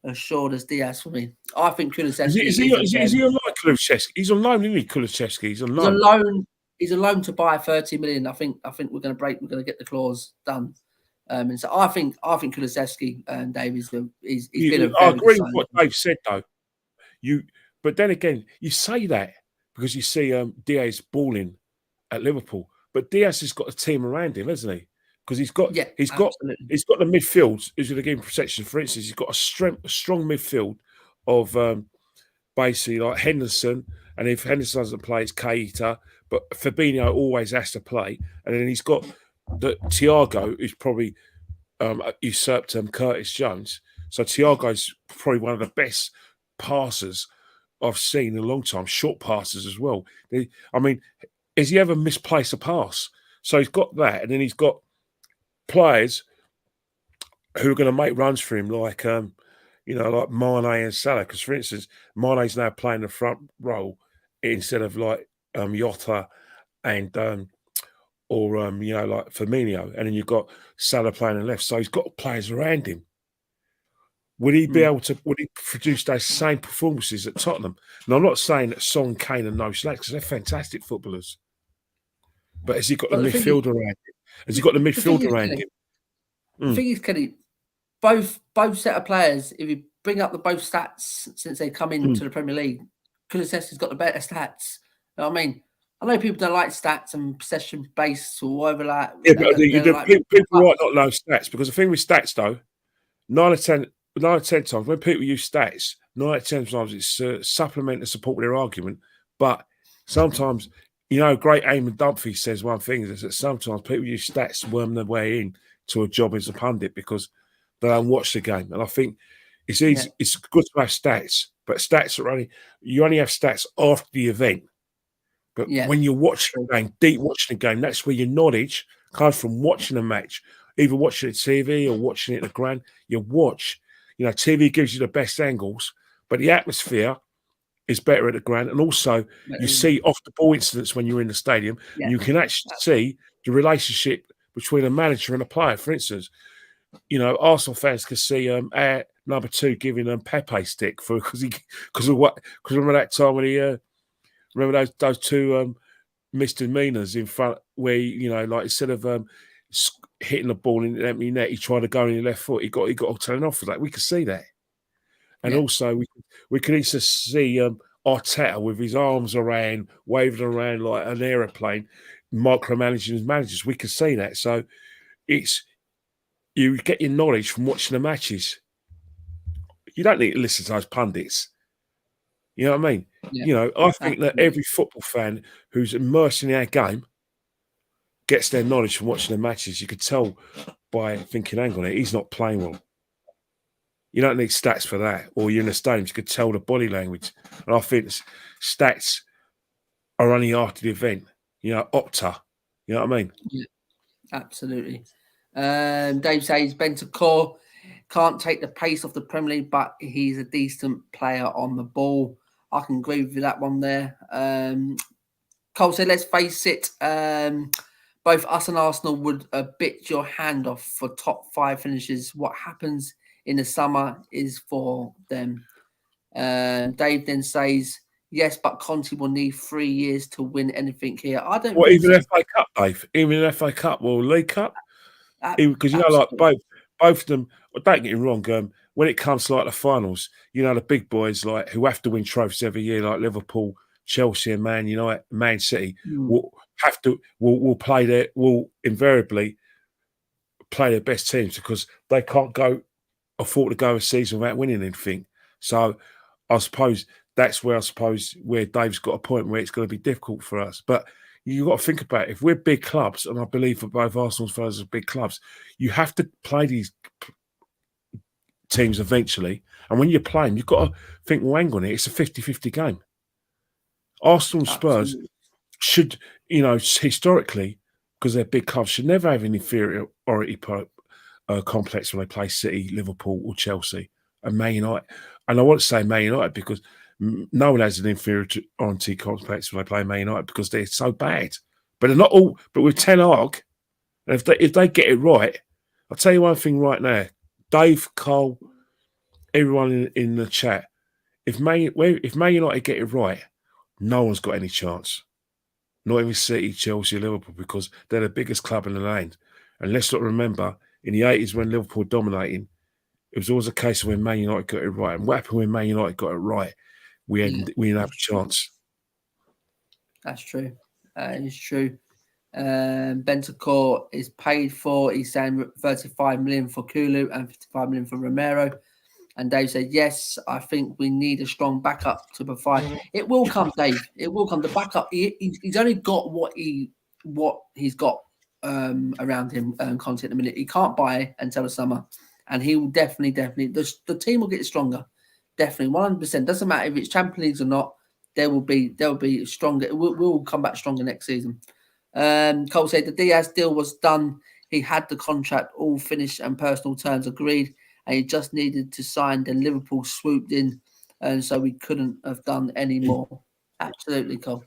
assured as Diaz for me. I think Kulusevski is he on loan, Kulusevski? He's on loan, isn't he, Kulusevski? He's on loan. He's a loan to buy 30 million. I think we're going to get the clause done. And so I think Kulusevski and Dave he's been a very I agree good with what Dave said though. But then again, you say that because you see Diaz balling at Liverpool, but Diaz has got a team around him, hasn't he? Because he's got the midfield who's going to give him protection. For instance, he's got a strong midfield of basically like Henderson, and if Henderson doesn't play, it's Keita. But Fabinho always has to play, and then he's got the Thiago, who's probably usurped Curtis Jones. So Thiago's probably one of the best passers I've seen in a long time. Short passes as well. I mean, has he ever misplaced a pass? So he's got that, and then he's got players who are going to make runs for him, like like Mane and Salah. Because for instance, Mane's now playing the front row instead of like Jota and like Firmino, and then you've got Salah playing on the left. So he's got players around him. would he be able to? Would he produce those same performances at Tottenham? And I'm not saying that Son, Kane, and no slacks because they're fantastic footballers. But has he got the midfield around him? Has he got the midfield around him? The thing is, Kenny, both set of players, if you bring up the both stats since they come into the Premier League, Kulusevski's got the better stats. You know what I mean? I know people don't like stats and possession based or whatever that. Yeah, but people might not know stats because the thing with stats though, 9 out of 10 times when people use stats, 9 out of 10 times it's supplement to support their argument. But sometimes, great Eamon Dunphy says one thing is that sometimes people use stats to worm their way in to a job as a pundit because they don't watch the game. And I think it's easy. Yeah. It's good to have stats, but stats are you only have stats after the event. But when you're watching the game, deep watching the game, that's where your knowledge comes from watching a match, either watching it TV or watching it at the ground. You watch, TV gives you the best angles, but the atmosphere is better at the ground. And also you see off the ball incidents when you're in the stadium, and you can actually see the relationship between a manager and a player. For instance, Arsenal fans can see our number 2 giving them Pepe stick because remember that time when he remember those 2 misdemeanors in front where like instead of hitting the ball in the empty net, he tried to go in the left foot. He got all turned off for that. We could see that, and also we could also see Arteta with his arms around, waving around like an aeroplane, micromanaging his managers. We could see that. So you get your knowledge from watching the matches. You don't need to listen to those pundits. You know what I mean? Yeah, I think that every football fan who's immersed in our game gets their knowledge from watching the matches. You could tell by thinking, hang on, he's not playing well. You don't need stats for that. Or you're in the stadium, you could tell the body language. And I think stats are only after the event. Opta. You know what I mean? Yeah, absolutely. Dave says Bentancur can't take the pace off the Premier League, but he's a decent player on the ball. I can agree with that one there. Cole said, let's face it, both us and Arsenal would bit your hand off for top 5 finishes. What happens in the summer is for them. Dave then says, yes, but Conte will need 3 years to win anything here. I don't. Well, even FA Cup, Dave. Even FA Cup or League Cup, because like both of them. Well, don't get me wrong. When it comes to like the finals, the big boys like who have to win trophies every year, like Liverpool, Chelsea, and Man City, will invariably play their best teams because they can't afford to go a season without winning anything. So I suppose that's where Dave's got a point where it's going to be difficult for us. But you've got to think about it. If we're big clubs, and I believe for both Arsenal as well as big clubs, you have to play these teams eventually. And when you're playing, you've got to think, well, hang on it, it's a 50-50 game. Arsenal and Spurs should, historically, because they're big clubs, should never have an inferiority complex when they play City, Liverpool, or Chelsea, and Man United. And I want to say Man United because no one has an inferiority complex when they play Man United because they're so bad. But they're not all. But with Ten Hag, if they get it right, I'll tell you one thing right now, Dave, Cole, everyone in the chat. If Man United get it right, no one's got any chance. Not even City, Chelsea, Liverpool, because they're the biggest club in the land. And let's not remember, in the 80s when Liverpool were dominating, it was always a case of when Man United got it right. And what happened when Man United got it right? We didn't have a chance. That's true. It's true. Bentancur is paid for. He's saying 35 million for Kulu and 55 million for Romero. And Dave said, yes, I think we need a strong backup to provide. It will come, Dave. It will come. The backup, he's only got what he's got around him, Conte at the minute. He can't buy until the summer. And he will definitely, the team will get stronger. Definitely, 100%. Doesn't matter if it's Champions Leagues or not. They'll be stronger. We'll come back stronger next season. Cole said the Diaz deal was done. He had the contract all finished and personal terms agreed, and he just needed to sign. Then Liverpool swooped in, and so we couldn't have done any more. Absolutely, Cole.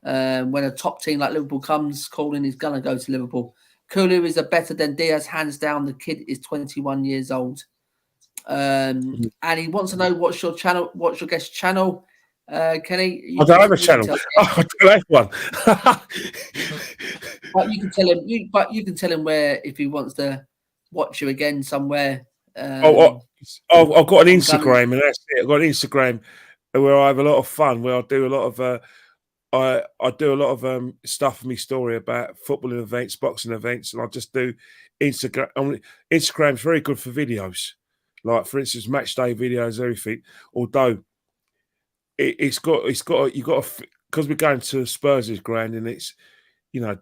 When a top team like Liverpool comes calling, he's gonna go to Liverpool. Kulu is a better than Diaz, hands down. The kid is 21 years old. And he wants to know what's your guest channel, Kenny. I don't have a channel. I don't have one. But you can tell him. You can tell him where if he wants to watch you again somewhere. I've got an Instagram, and that's it. I've got an Instagram where I have a lot of fun. Where I do a lot of I do a lot of stuff in my story about footballing events, boxing events, and I just do Instagram. Instagram's very good for videos, like for instance, match day videos, everything. Although it's got you got to, because we're going to Spurs' ground, and it's, you know,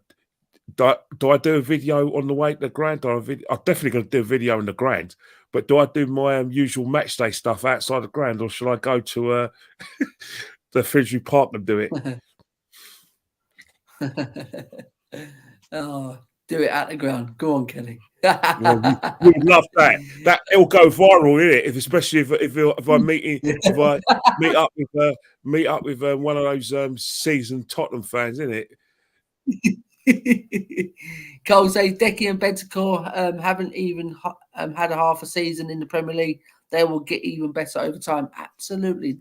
do I do a video on the way to the ground? I'm definitely going to do a video on the ground, but do I do my usual match day stuff outside the ground, or should I go to the Finsbury Park and do it? Oh, do it at the ground. Go on, Kenny. Well, we would love that. It'll go viral, innit? Especially if I meet up with one of those seasoned Tottenham fans, innit? Cole says Decky and Bentancur haven't even had a half a season in the Premier League. They will get even better over time. Absolutely,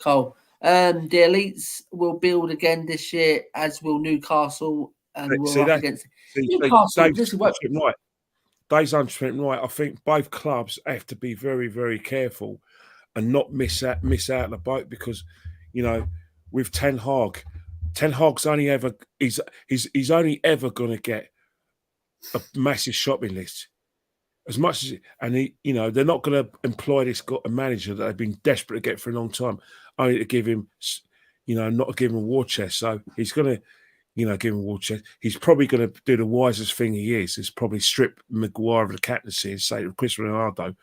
Cole. The elites will build again this year, as will Newcastle, and we're up against Newcastle. Dave's 100% right. I think both clubs have to be very, very careful and not miss out on the boat, because, you know, with Ten Hag's only ever he's only ever going to get a massive shopping list. As much as, and he, you know, they're not going to employ a manager that they've been desperate to get for a long time, only to give him, you know, not to give him a war chest. So he's going to, you know, give him a war chest. He's probably going to do the wisest thing he is probably strip Maguire of the captaincy and say to Chris Ronaldo,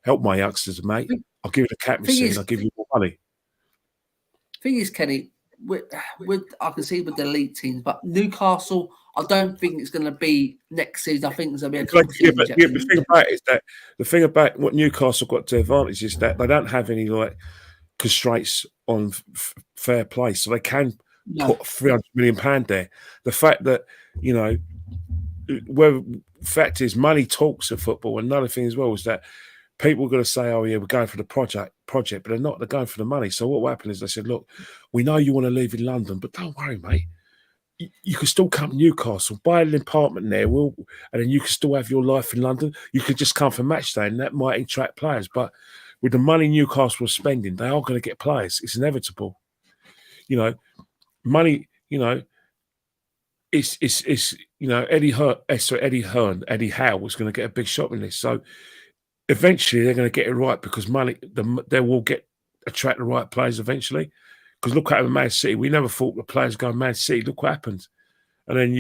help my youngsters, mate. I'll give you the captaincy and I'll give you more money. Thing is, Kenny, I can see with the elite teams, but Newcastle, I don't think it's going to be next season. I think there's going to be a couple of seasons. The thing about what Newcastle got to advantage is that they don't have any like constraints on fair play, so they can put £300 million there. The fact that, you know, fact is money talks at football. Another thing as well is that people are going to say, oh yeah, we're going for the project, but they're not. They're going for the money. So what will happen is they said, look, we know you want to leave in London, but don't worry, mate. You can still come to Newcastle, buy an apartment there, and then you can still have your life in London. You could just come for match day, and that might attract players. But with the money Newcastle are spending, they are going to get players. It's inevitable. You know, money. You know, it's you know, Eddie Howe was going to get a big shopping list. So eventually they're going to get it right, because money. They will attract the right players eventually. Because look at Man City. We never thought the players go Man City. Look what happened. And then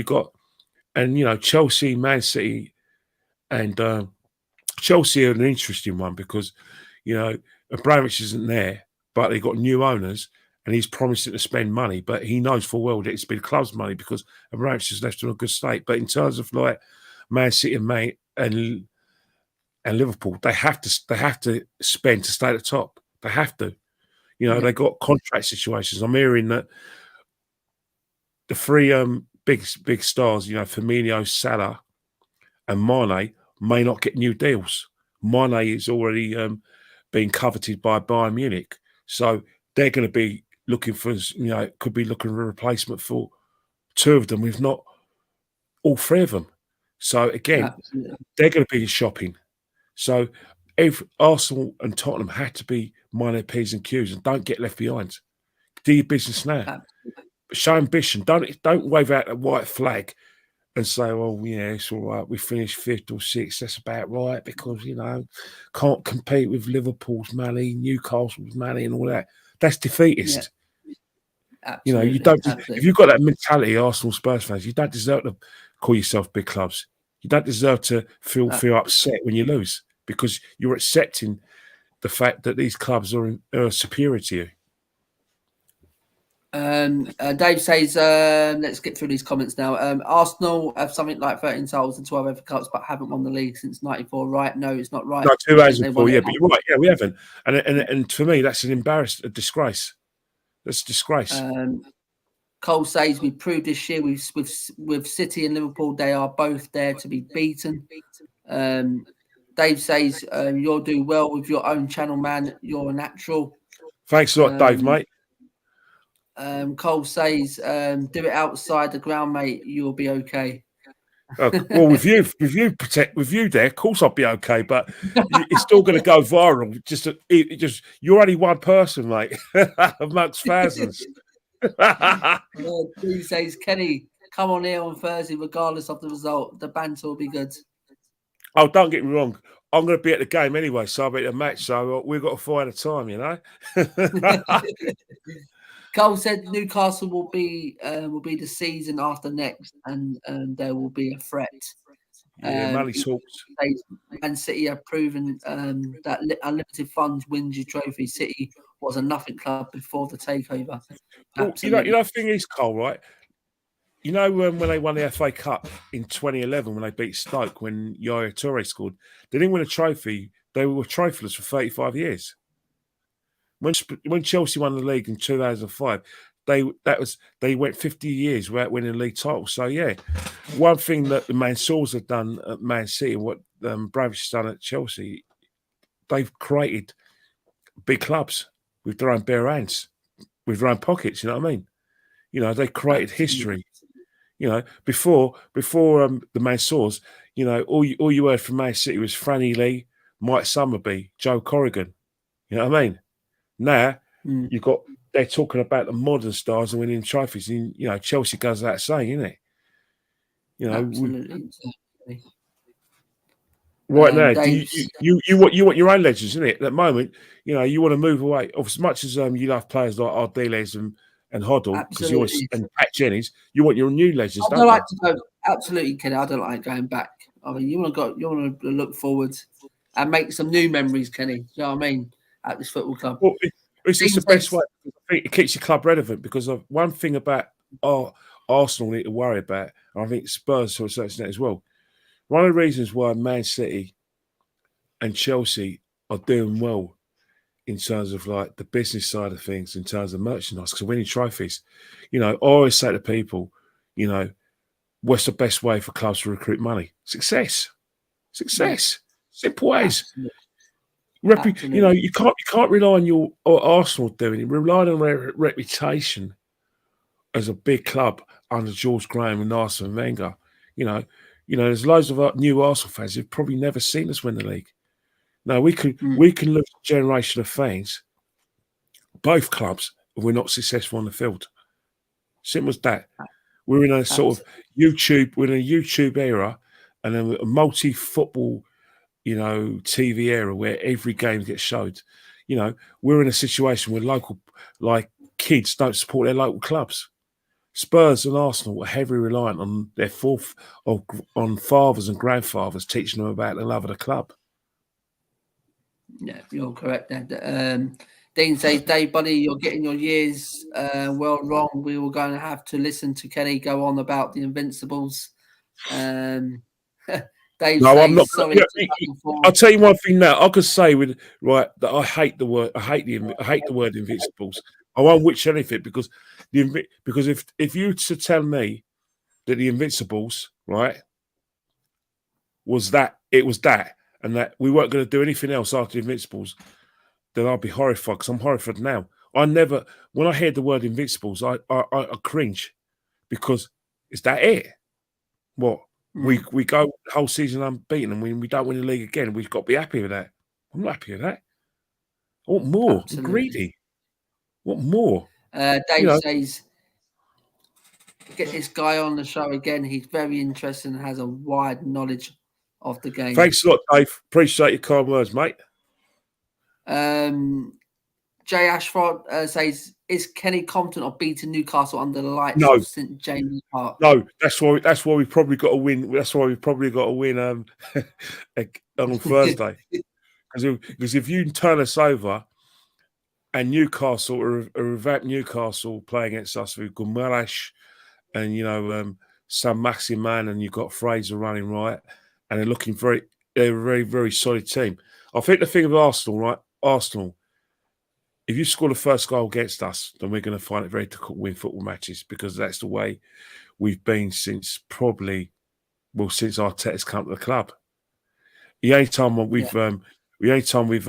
you know, Chelsea, Man City, and Chelsea are an interesting one, because, you know, Abramovich isn't there, but they got new owners, and he's promising to spend money, but he knows full well that it's been club's money, because Abramovich has left in a good state. But in terms of like Man City and Liverpool, they have to spend to stay at the top. They have to. You know, they got contract situations. I'm hearing that the three big stars, you know, Firmino, Salah, and Mane, may not get new deals. Mane is already being coveted by Bayern Munich, so they're going to be looking for, you know, could be looking for a replacement for two of them, if not all three of them. So again, they're going to be shopping. So if Arsenal and Tottenham had to be mind their P's and Q's and don't get left behind. Do your business now. Show ambition. Don't wave out a white flag and say, well, yeah, it's all right. We finished 5th or 6th. That's about right, because, you know, can't compete with Liverpool's money, Newcastle's money and all that. That's defeatist. Yeah. You know, you don't. If you've got that mentality, Arsenal, Spurs fans, you don't deserve to call yourself big clubs. You don't deserve to feel upset when you lose, because you're accepting the fact that these clubs are superior to you. Dave says, let's get through these comments now. Arsenal have something like 13 titles and 12 FA Cups, but haven't won the league since '94. Right? No, it's not right. No, 2004. Yeah, but you're right. Yeah, we haven't. And for me, that's a disgrace. That's a disgrace. Cole says we proved this year with City and Liverpool, they are both there to be beaten. Dave says you'll do well with your own channel, man. You're a natural. Thanks a lot, Dave, mate. Cole says do it outside the ground, mate. You'll be okay. Well, with you there, of course I'll be okay, but it's still going to go viral. You're only one person, mate, amongst thousands. He says, Kenny, come on here on Thursday, regardless of the result. The banter will be good. Oh, don't get me wrong. I'm going to be at the game anyway, so I'll be at the match. So we've got to find a time, you know. Cole said Newcastle will be the season after next, and there will be a threat. Yeah, money talks. Man City have proven that unlimited funds wins you trophy. City was a nothing club before the takeover. Well, you know, the thing is, Cole, right? You know, when they won the FA Cup in 2011, when they beat Stoke, when Yaya Toure scored, they didn't win a trophy. They were trophyless for 35 years. When Chelsea won the league in 2005, they went 50 years without winning a league title. So yeah, one thing that the Mansours have done at Man City and what Bravish has done at Chelsea, they've created big clubs with their own bare hands, with their own pockets. You know what I mean? You know, they created history. You know, before the Mansours, you know, all you heard from Man City was Franny Lee, Mike Summerby, Joe Corrigan. You know what I mean? Now they're talking about the modern stars and winning trophies. And, you know, Chelsea goes without saying, isn't it? You know, absolutely. Right now, you want your own legends, isn't it? At the moment, you know, you want to move away. As much as you love players like Ardiles and Hoddle, and Pat Jennings, you want your new legends. I don't like to go. Absolutely, Kenny. I don't like going back. I mean, you want to look forward and make some new memories, Kenny. You know what I mean? At this football club. Well, it's the best way. I think it keeps your club relevant because of one thing about Arsenal need to worry about, and I think Spurs to a certain extent as well. One of the reasons why Man City and Chelsea are doing well in terms of like the business side of things, in terms of merchandise, because winning trophies. You know, I always say to people, you know, what's the best way for clubs to recruit money? Success. Simple ways. You know, you can't rely on your Arsenal doing it. Rely on their reputation as a big club under George Graham and Arsene Wenger. You know, there's loads of new Arsenal fans who've probably never seen us win the league. No, we can look at a generation of fans, both clubs, if we're not successful on the field. Simple as that. We're in a sort of YouTube era, and then a multi-football, you know, TV era where every game gets showed. You know, we're in a situation where kids don't support their local clubs. Spurs and Arsenal are heavily reliant on their on fathers and grandfathers teaching them about the love of the club. Yeah, you're correct there. Dean says, Dave, buddy, you're getting your years well wrong. We were going to have to listen to Kenny go on about the Invincibles. Dave no, says, I'm not. Sorry, I'll tell you one thing now. I could say that I hate the word. I hate the word Invincibles. I won't wish anything because if you to tell me that the Invincibles, right, was that, and that we weren't going to do anything else after the Invincibles, then I'll be horrified because I'm horrified now. When I hear the word Invincibles, I cringe because is that it? What? We go the whole season unbeaten and we don't win the league again. We've got to be happy with that. I'm not happy with that. I want more. Absolutely. I'm greedy. What more? Dave says, get this guy on the show again. He's very interesting and has a wide knowledge of the game. Thanks a lot, Dave. Appreciate your kind words, mate. Jay Ashford says, is Kenny confident of beating Newcastle under the lights of St James Park? No, that's why we've probably got to win. That's why we've probably got to win on Thursday. Because if you turn us over and Newcastle, or revamped Newcastle play against us with Gumarash and, you know, Sam Maximan, and you've got Fraser running right, and they're a very, very solid team. I think the thing with Arsenal, right? Arsenal, if you score the first goal against us, then we're going to find it very difficult to win football matches because that's the way we've been since Arteta's come to the club. The only time we've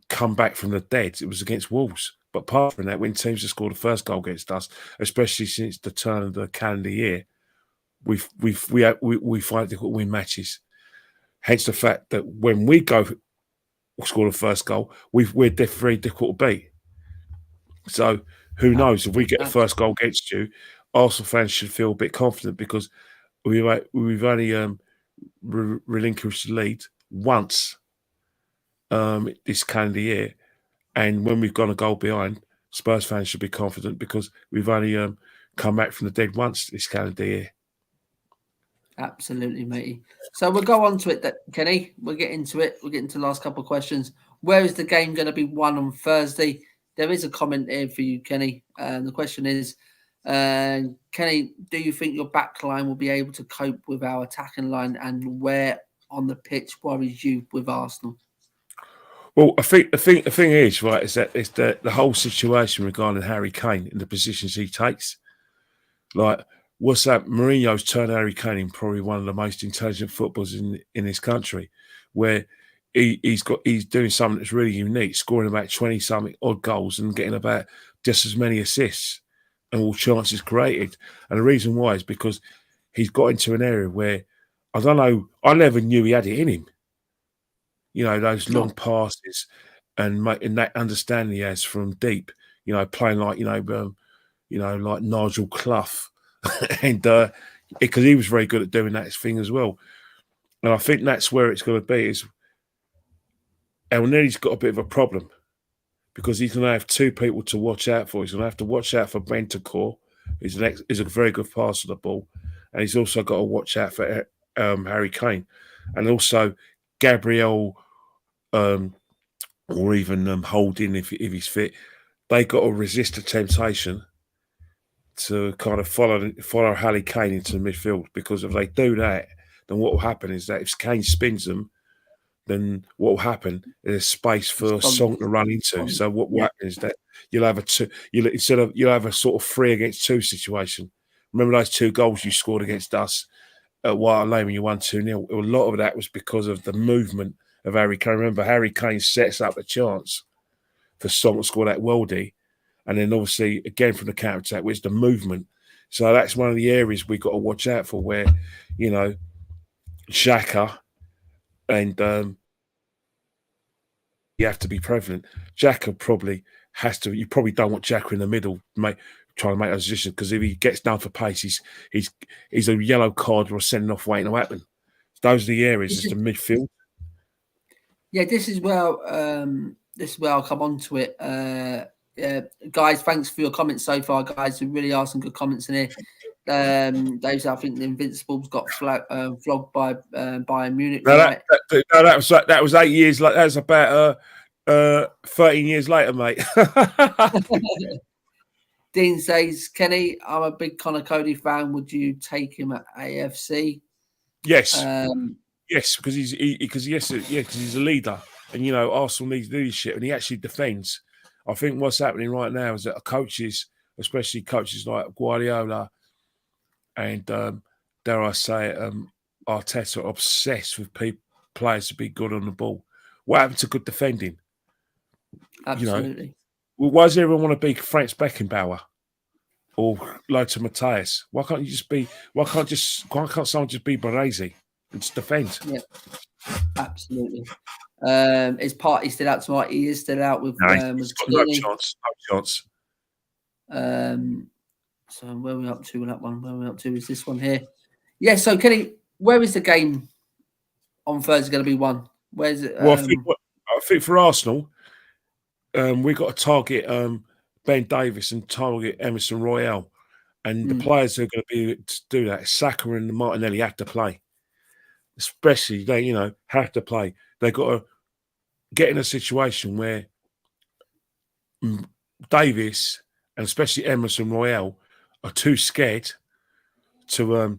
come back from the dead, it was against Wolves. But apart from that, when teams have scored the first goal against us, especially since the turn of the calendar year, we find it difficult to win matches. Hence the fact that when we go score the first goal, we're very difficult to beat. So who knows, if we get the first goal against you, Arsenal fans should feel a bit confident because we've only relinquished the lead once this calendar year, and when we've gone a goal behind, Spurs fans should be confident because we've only come back from the dead once this calendar year. Absolutely, matey. So we'll go on to it, Kenny. We'll get into it. We'll get into the last couple of questions. Where is the game going to be won on Thursday? There is a comment here for you, Kenny. The question is, Kenny, do you think your back line will be able to cope with our attacking line, and where on the pitch worries you with Arsenal? Well, I think the thing is, right, is that it's the whole situation regarding Harry Kane and the positions he takes. Like, what's that? Mourinho's turned Harry Kane in probably one of the most intelligent footballers in this country, where he's doing something that's really unique, scoring about 20-something odd goals and getting about just as many assists and all chances created. And the reason why is because he's got into an area where, I don't know, I never knew he had it in him. You know, those long passes and that understanding he has from deep, you know, playing like, like Nigel Clough. And because he was very good at doing that thing as well. And I think that's where it's going to be, is El Nini's got a bit of a problem because he's going to have two people to watch out for. He's going to have to watch out for Bentancur, who's a very good passer of the ball. And he's also got to watch out for Harry Kane. And also Gabriel or even Holding, if he's fit. They got to resist the temptation to kind of follow Harry Kane into the midfield, because if they do that, then what will happen is that if Kane spins them, then what will happen is space for Song to run into. So what will happen is that you'll have a sort of 3 against 2 situation. Remember those 2 goals you scored against us at White Lane when you won 2-0? A lot of that was because of the movement of Harry Kane. Remember, Harry Kane sets up a chance for Song to score that worldie, and then obviously again from the counter attack, which is the movement. So that's one of the areas we've got to watch out for, where, you know, Xhaka and you have to be prevalent. Xhaka probably has to. You probably don't want Xhaka in the middle, trying to make those decisions, because if he gets down for pace, he's a yellow card or a sending off waiting to happen. Those are the areas. It's the midfield. Yeah, this is where I'll come on to it. Guys, thanks for your comments so far, guys. There really are some good comments in here. Dave said, I think the Invincibles got flogged by Bayern Munich. No, that was 8 years. That was about 13 years later, mate. Dean says, Kenny, I'm a big Connor Cody fan. Would you take him at AFC? Yes, yes, because he's a leader, and you know Arsenal needs leadership, and he actually defends. I think what's happening right now is that coaches, especially coaches like Guardiola and dare I say it, Arteta, are obsessed with players to be good on the ball. What happened to good defending? Absolutely. You know, why does everyone want to be Franz Beckenbauer or Lothar Matthäus? Why can't someone just be Baresi and just defend? Yeah, absolutely. Is Partey still out tonight? He is still out with no chance. So where are we up to with that one? Where are we up to is this one here. Yeah, so Kenny, where is the game on Thursday going to be won? Where's it? Well, I think for Arsenal, we've got to target Ben Davies and target Emerson Royale. And the players who are going to be able to do that, Saka and Martinelli, have to play. Especially, they, have to play. They've got to get in a situation where Davies and especially Emerson Royale are too scared to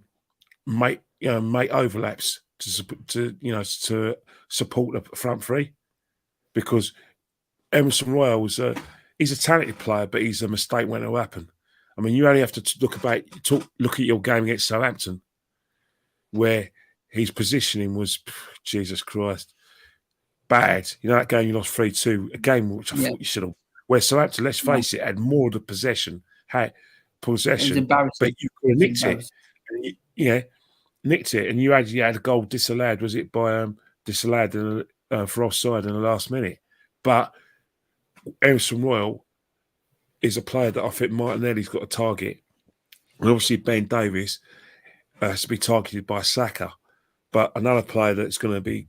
make overlaps to support the front three, because Emerson Royale he's a talented player, but he's a mistake when it'll happen. I mean, you only have to look at your game against Southampton, where his positioning was, Jesus Christ, bad. You know, that game you lost 3-2, a game which I thought you should have. Where Southampton, let's face it, had more of the possession, It was embarrassing. but you could have nicked it. And nicked it, and you had a goal disallowed. Was it by disallowed for offside in the last minute? But Emerson Royal is a player that I think Martinelli's got a target. And obviously Ben Davies has to be targeted by Saka. But another player that's going to be,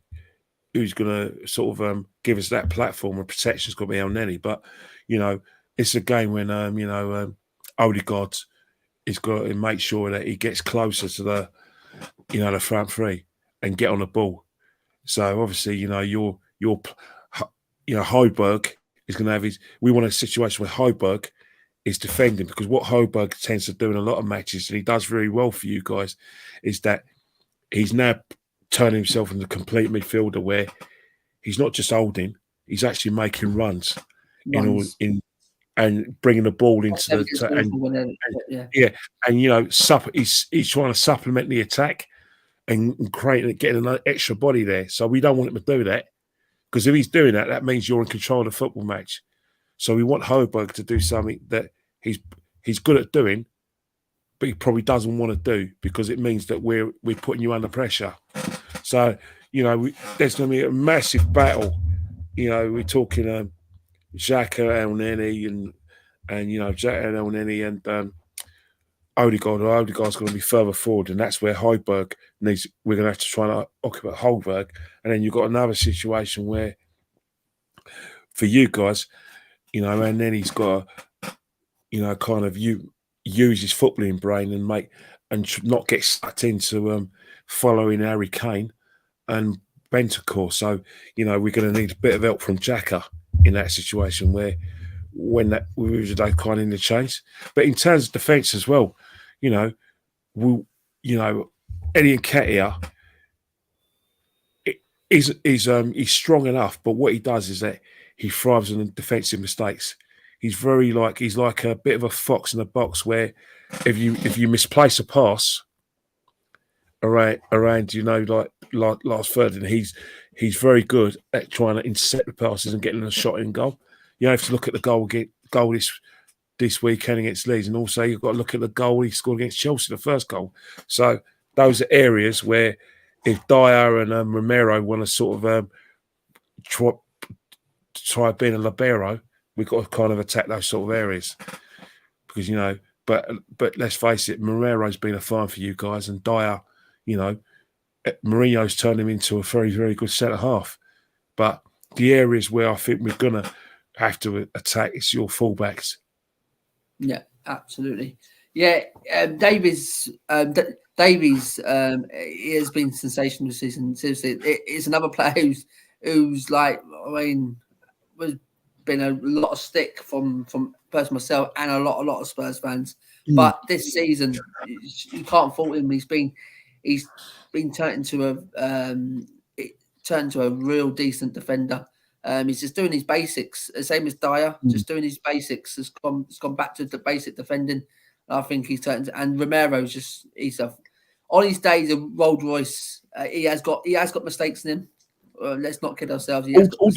who's going to sort of give us that platform of protection is going to be El Neni. But, it's a game when, Odegaard is going to make sure that he gets closer to the front three and get on the ball. So obviously, your Højbjerg is going to have his. We want a situation where Højbjerg is defending, because what Højbjerg tends to do in a lot of matches, and he does very well for you guys, is that he's now turning himself into a complete midfielder where he's not just holding, he's actually making runs. And bringing the ball into he's trying to supplement the attack and getting an extra body there. So we don't want him to do that, because if he's doing that, that means you're in control of the football match. So we want Højbjerg to do something that he's good at doing, but he probably doesn't want to do, because it means that we're putting you under pressure. So there's going to be a massive battle. We're talking Xhaka, El Neni, and Xhaka and El Neni and Odegaard. Odegaard's going to be further forward, and that's where Højbjerg needs. We're going to have to try to occupy Højbjerg, and then you've got another situation where, for you guys, and then he's got to, kind of use his footballing brain and not get sucked into following Harry Kane and Bentancur. So we're going to need a bit of help from Xhaka in that situation where we was kind of in the chase. But in terms of defence as well, Eddie Nketiah he's strong enough, but what he does is that he thrives on defensive mistakes. He's like a bit of a fox in a box, where if you misplace a pass around like last third, and he's very good at trying to intercept the passes and getting a shot in goal. You have to look at the goal this weekend against Leeds, and also you've got to look at the goal he scored against Chelsea, the first goal. So those are areas where, if Dyer and Romero want to sort of try being a libero, we've got to kind of attack those sort of areas, because But let's face it, Moreira's been a find for you guys, and Dyer, Mourinho's turned him into a very, very good centre half. But the areas where I think we're gonna have to attack is your fullbacks. Yeah, absolutely. Yeah, Davies. He has been sensational this season. Seriously, it's another player who's like, was been a lot of stick from personally myself and a lot of Spurs fans. But this season, you can't fault him. He's been turned into a real decent defender. He's just doing his basics, the same as Dyer. Just doing his basics has gone back to the basic defending. I think he's turned, and Romero's on his days of Rolls Royce. He has got mistakes in him. Let's not kid ourselves. All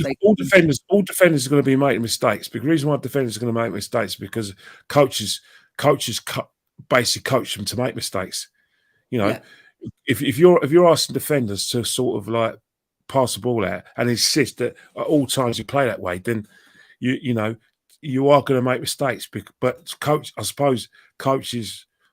defenders are going to be making mistakes. The reason why defenders are going to make mistakes is because coaches basically coach them to make mistakes. If you're asking defenders to sort of like pass the ball out and insist that at all times you play that way, then you are going to make mistakes. But I suppose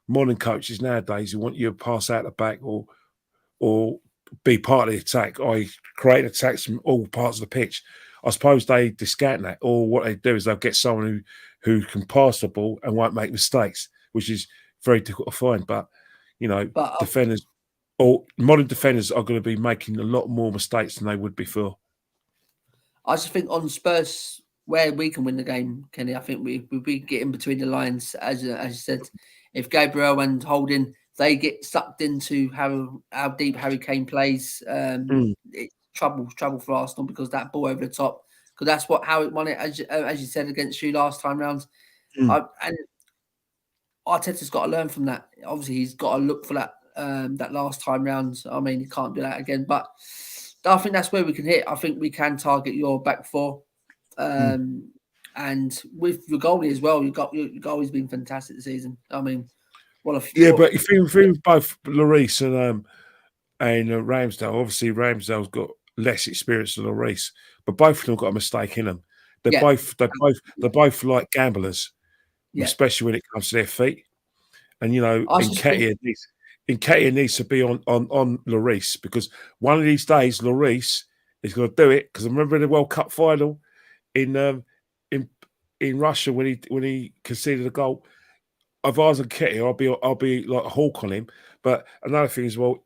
modern coaches nowadays, who want you to pass out the back or be part of the attack, i.e. create attacks from all parts of the pitch. I suppose they discount that, or what they do is they'll get someone who can pass the ball and won't make mistakes, which is very difficult to find. But defenders or modern defenders are going to be making a lot more mistakes than they would before. I just think on Spurs, where we can win the game, Kenny, I think we'll be getting between the lines, as you said. If Gabriel and Holding, they get sucked into how deep Harry Kane plays, it's trouble for Arsenal, because that ball over the top, because that's how it won it, as you said, against you last time round. And Arteta's got to learn from that. Obviously, he's got to look for that that last time round. I mean, you can't do that again. But I think that's where we can hit. I think we can target your back four. And with your goalie as well, your goalie's been fantastic this season. I mean, but if you both Lloris and Ramsdale, obviously Ramsdale's got less experience than Lloris, but both of them got a mistake in them. They're both like gamblers, especially when it comes to their feet. And Nketiah needs to be on Lloris, because one of these days Lloris is going to do it. Because I remember in the World Cup final in Russia when he conceded a goal. If I was Nketiah, I'll be like a hawk on him. But another thing is, well,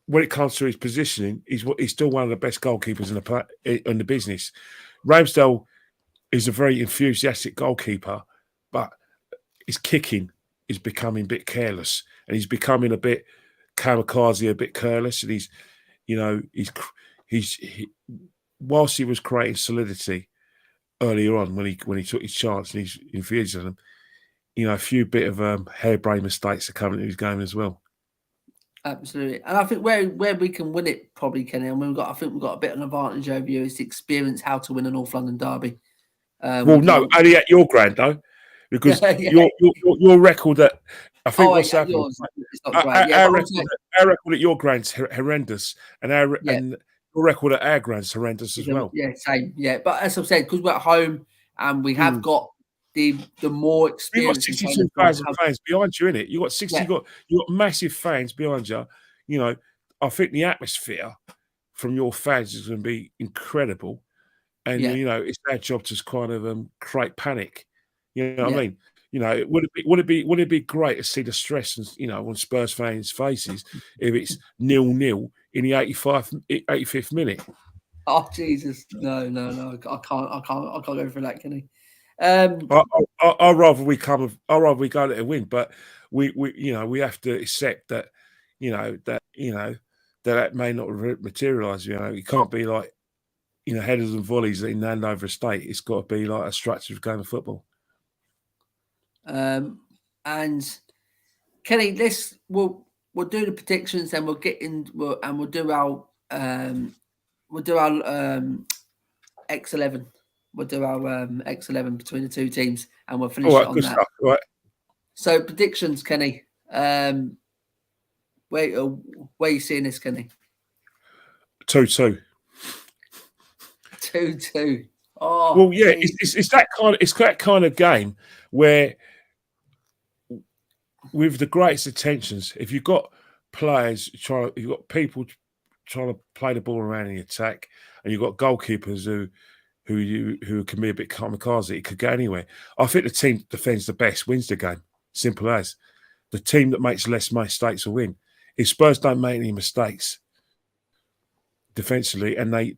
when it comes to his positioning, he's still one of the best goalkeepers in the business. Ramsdale is a very enthusiastic goalkeeper, but his kicking is becoming a bit careless, and he's becoming a bit kamikaze, a bit careless, and he's whilst he was creating solidity earlier on when he took his chance and he's infused them, a few bit of harebrained mistakes are coming into his game as well. Absolutely, and I think where we can win it probably, Kenny, and I think we've got a bit of an advantage over you is the experience how to win a North London derby. Only at your ground though, because your record at happened. Our record at your ground's horrendous, and your record at our ground's horrendous as well. Yeah, same. Yeah, but as I've said, because we're at home and we have got the more experience. You've got 62,000 fans behind you, innit? You've got you got massive fans behind you. I think the atmosphere from your fans is going to be incredible, and it's our job to kind of create panic. You know what I mean? Would it be great to see the stress on Spurs fans' faces if it's 0-0 in the 85th minute? Oh Jesus, no! I can't go for that, Kenny. I'd rather we go to win, but we have to accept that that may not materialise. It can't be like headers and volleys in Andover Estate. It's got to be like a structured game of football. And Kenny, we'll do the predictions, and we'll get in, and we'll do our X11. We'll do our X11 between the two teams, and we'll finish it on that. Stuff, right. So predictions, Kenny. Where are you seeing this, Kenny? 2-2. 2-2. Oh, well, yeah, it's that kind of game where, with the greatest intentions, if you've got you've got people trying to play the ball around in the attack, and you've got goalkeepers who can be a bit kamikaze, it could go anywhere. I think the team that defends the best wins the game. Simple as. The team that makes less mistakes will win. If Spurs don't make any mistakes defensively, and we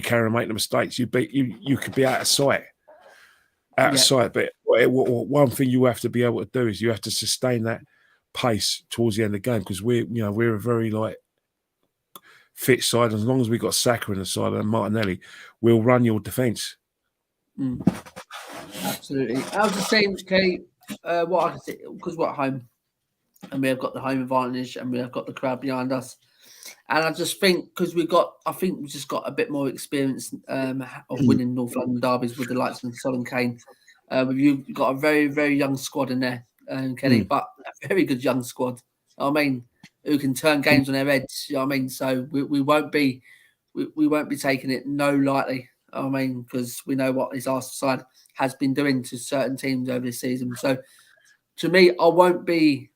carry on making the mistakes, you could be out of sight. But one thing you have to be able to do is you have to sustain that pace towards the end of the game, because we're a very fit side. As long as we've got Saka in the side and Martinelli, we'll run your defence. Absolutely. I was just saying, okay, what I can say, because we're at home and we have got the home advantage and we have got the crowd behind us. And I just think, because we've just got a bit more experience of winning North London derbies with the likes of Son and Kane. You've got a very, very young squad in there, Kenny, but a very good young squad. I mean, who can turn games on their heads. You know what I mean? So we won't be taking it lightly. I mean, because we know what his Arsenal side has been doing to certain teams over this season. So to me, I won't be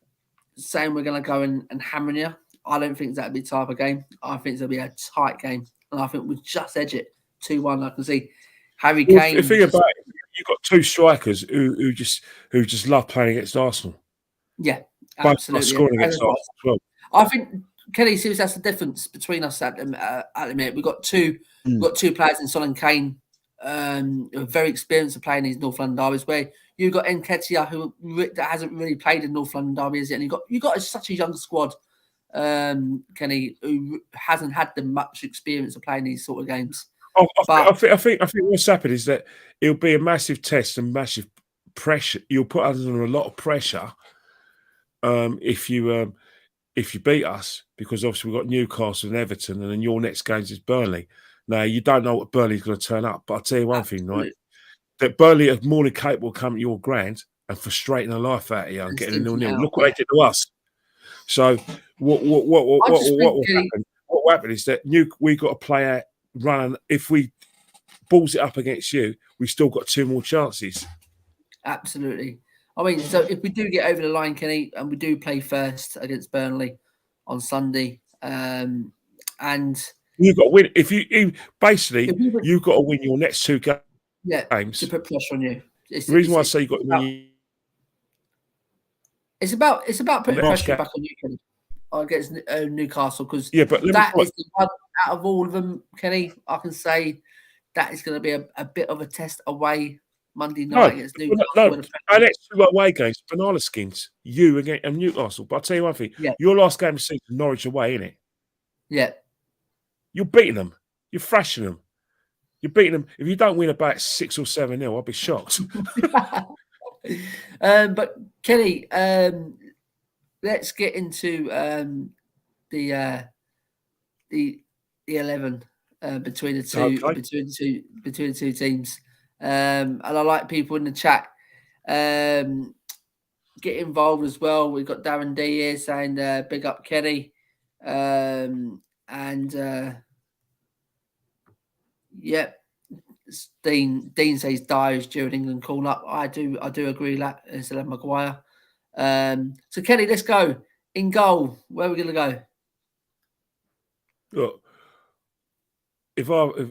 saying we're going to go and hammer you. I don't think that'll be the type of game. I think it'll be a tight game, and I think we'll just edge it 2-1. I can see Harry Kane. The thing about it, you've got two strikers who just love playing against Arsenal. Yeah, absolutely. Scoring against Arsenal as well. I think, Kenny, see, that's the difference between us at the minute. We've got two players in Son and Kane, who are very experienced of playing these North London derbies, where you've got Nketiah, that hasn't really played in North London derbies yet, and you've got such a young squad, Kenny, who hasn't had the much experience of playing these sort of games. I think what's happened is that it'll be a massive test and massive pressure. You'll put us under a lot of pressure if you beat us, because obviously we've got Newcastle and Everton, and then your next game is Burnley. Now you don't know what Burnley's going to turn up, but I'll tell you one thing, right? That Burnley are more than capable of coming to your ground and frustrating the life out of you and getting a 0-0. Look what they did to us. So what will happen? What will happen is that we got to play out run. If we balls it up against you, we've still got 2 more chances. Absolutely. I mean, so if we do get over the line, Kenny, and we do play first against Burnley on Sunday, and you've got to win. You've got to win your next 2 games. Yeah, to put pressure on you. The reason why I say you've got to win. It's about putting pressure back on you, Kenny, against Newcastle, because but that is the one out of all of them, Kenny. I can say that is going to be a bit of a test away Monday night against Newcastle. Our next 2 away games, banana skins. You against Newcastle. But I'll tell you one thing. Yeah. Your last game of the season, Norwich away, innit? Yeah. You're beating them. You're thrashing them. You're beating them. If you don't win about 6 or 7-0, I'll be shocked. But Kenny, let's get into the 11 between the two teams. And I like people in the chat get involved as well. We've got Darren D here saying big up Kenny, yeah. Dean says Dyer is due an England call up. I do agree that instead of Maguire. So Kenny, let's go. In goal, where are we gonna go? Look, if a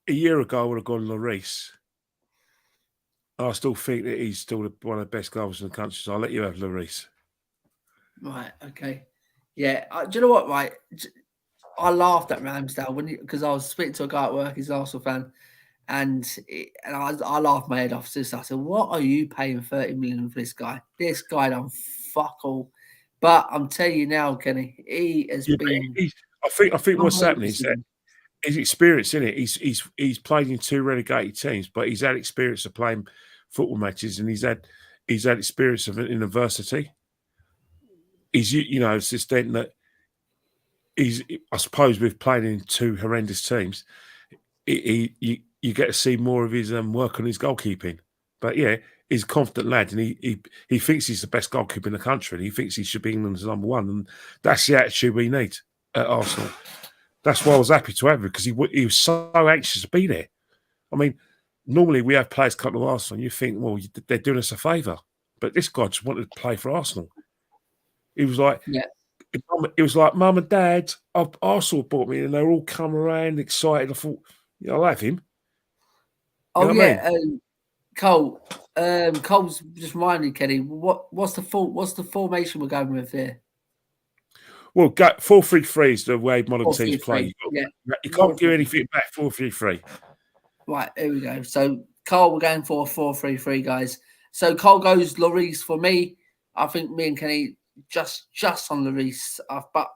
year ago I would have gone Lloris, I still think that he's still one of the best goals in the country. So I'll let you have Lloris. Right. Okay. Yeah. Do you know what? Right. I laughed at Ramsdale because I was speaking to a guy at work. He's an Arsenal fan. And I laughed my head off. So I said, "What are you paying 30 million for this guy? This guy done fuck all." But I'm telling you now, Kenny, he has been. I think what's happening is that his experience in it. He's played in 2 relegated teams, but he's had experience of playing football matches, and he's had experience of it in adversity. He's it's this then that I suppose we've played in 2 horrendous teams. You get to see more of his work on his goalkeeping. But yeah, he's a confident lad, and he thinks he's the best goalkeeper in the country, and he thinks he should be England's number 1. And that's the attitude we need at Arsenal. That's why I was happy to have him, because he was so anxious to be there. I mean, normally we have players come to Arsenal, and you think, well, they're doing us a favour. But this guy just wanted to play for Arsenal. He was like, it was like, Mum and Dad, Arsenal bought me, and they're all come around excited. I thought, I'll have him. Oh yeah, I mean? Cole. Cole's just reminded Kenny. What's the formation we're going with here? Well, 4-3-3 is the way modern teams play. You can't do anything back 4-3-3. Right, here we go. So Cole, we're going for a 4-3-3, guys. So Cole goes Lloris for me. I think me and Kenny just on Lloris. But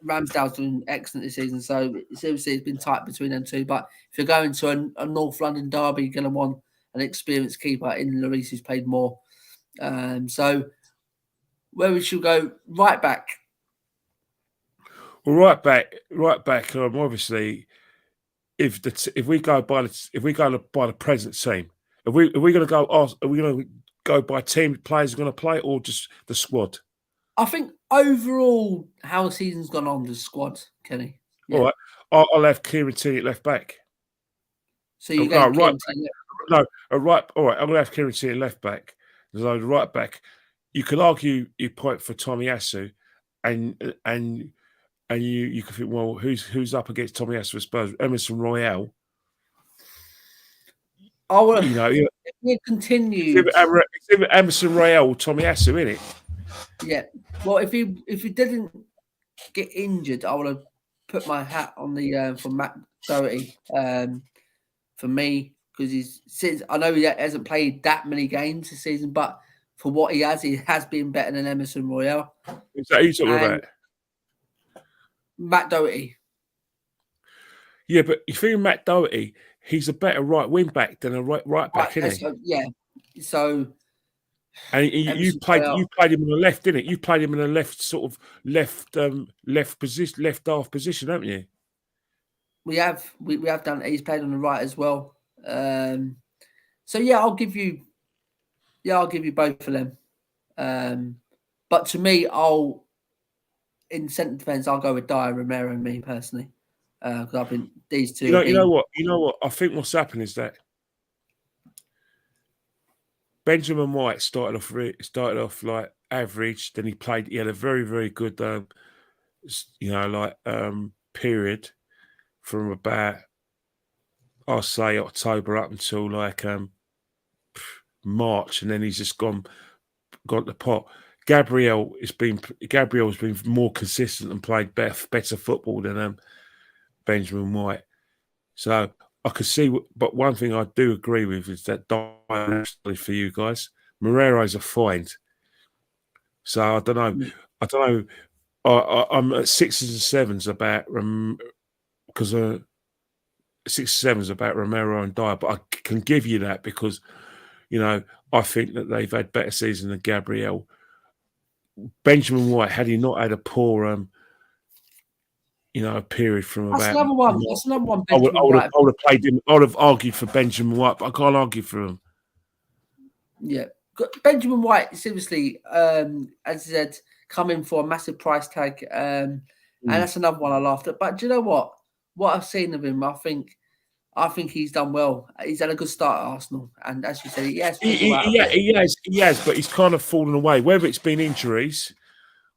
Ramsdale's doing excellent this season, so seriously, it's been tight between them 2. But if you're going to a North London derby, you're going to want an experienced keeper in Lloris who's played more. So where we should go? Right back. Well, right back. Obviously, if we go by the present team, are we going to go? Are we going to go by team players are going to play, or just the squad? I think overall, how the season's gone on the squad, Kenny. Yeah. All right, I'll have Kieran Tierney at left back. So you're going right back. No, right. All right, I'm going to have Kieran Tierney left back. So right back, you could argue your point for Tomiyasu, and you could think, well, who's up against Tomiyasu? I suppose Emerson Royale. Oh, if we continued, it's Emerson Royale or Tomiyasu, isn't it? Yeah. Well, if he didn't get injured, I would have put my hat on the for Matt Doherty for me, because I know he hasn't played that many games this season, but for what he has been better than Emerson Royale. Is that who you're talking about? Matt Doherty. Yeah, but you think Matt Doherty, he's a better right wing back than a right back, isn't he? Yeah. So And you Emerson Royale. played him on the left, didn't it? You played him in the left sort of left position, left half position, haven't you? We have done. He's played on the right as well. So yeah, I'll give you both of them. But to me, in centre defence, I'll go with Dyer, Romero, and me personally, because I think these two. You know what? I think what's happened is that Benjamin White started off like average. Then he had a very, very good, period from about, I'll say, October up until like March, and then he's just got the pot. Gabriel has been more consistent and played better football than Benjamin White. So I could see, but one thing I do agree with is that for you guys, Moreira's a find. So I don't know. I'm at sixes and sevens about because 6 7's about Romero and Dyer, but I can give you that because I think that they've had better season than Gabriel. Benjamin White, had he not had a poor a period from That's about. another one. That's another one. I would have played him. I would have argued for Benjamin White, but I can't argue for him. Yeah, Benjamin White. Seriously, as I said, coming for a massive price tag, and that's another one I laughed at. But do you know what? What I've seen of him, I think he's done well. He's had a good start at Arsenal, and as you said, he has, but he's kind of fallen away. Whether it's been injuries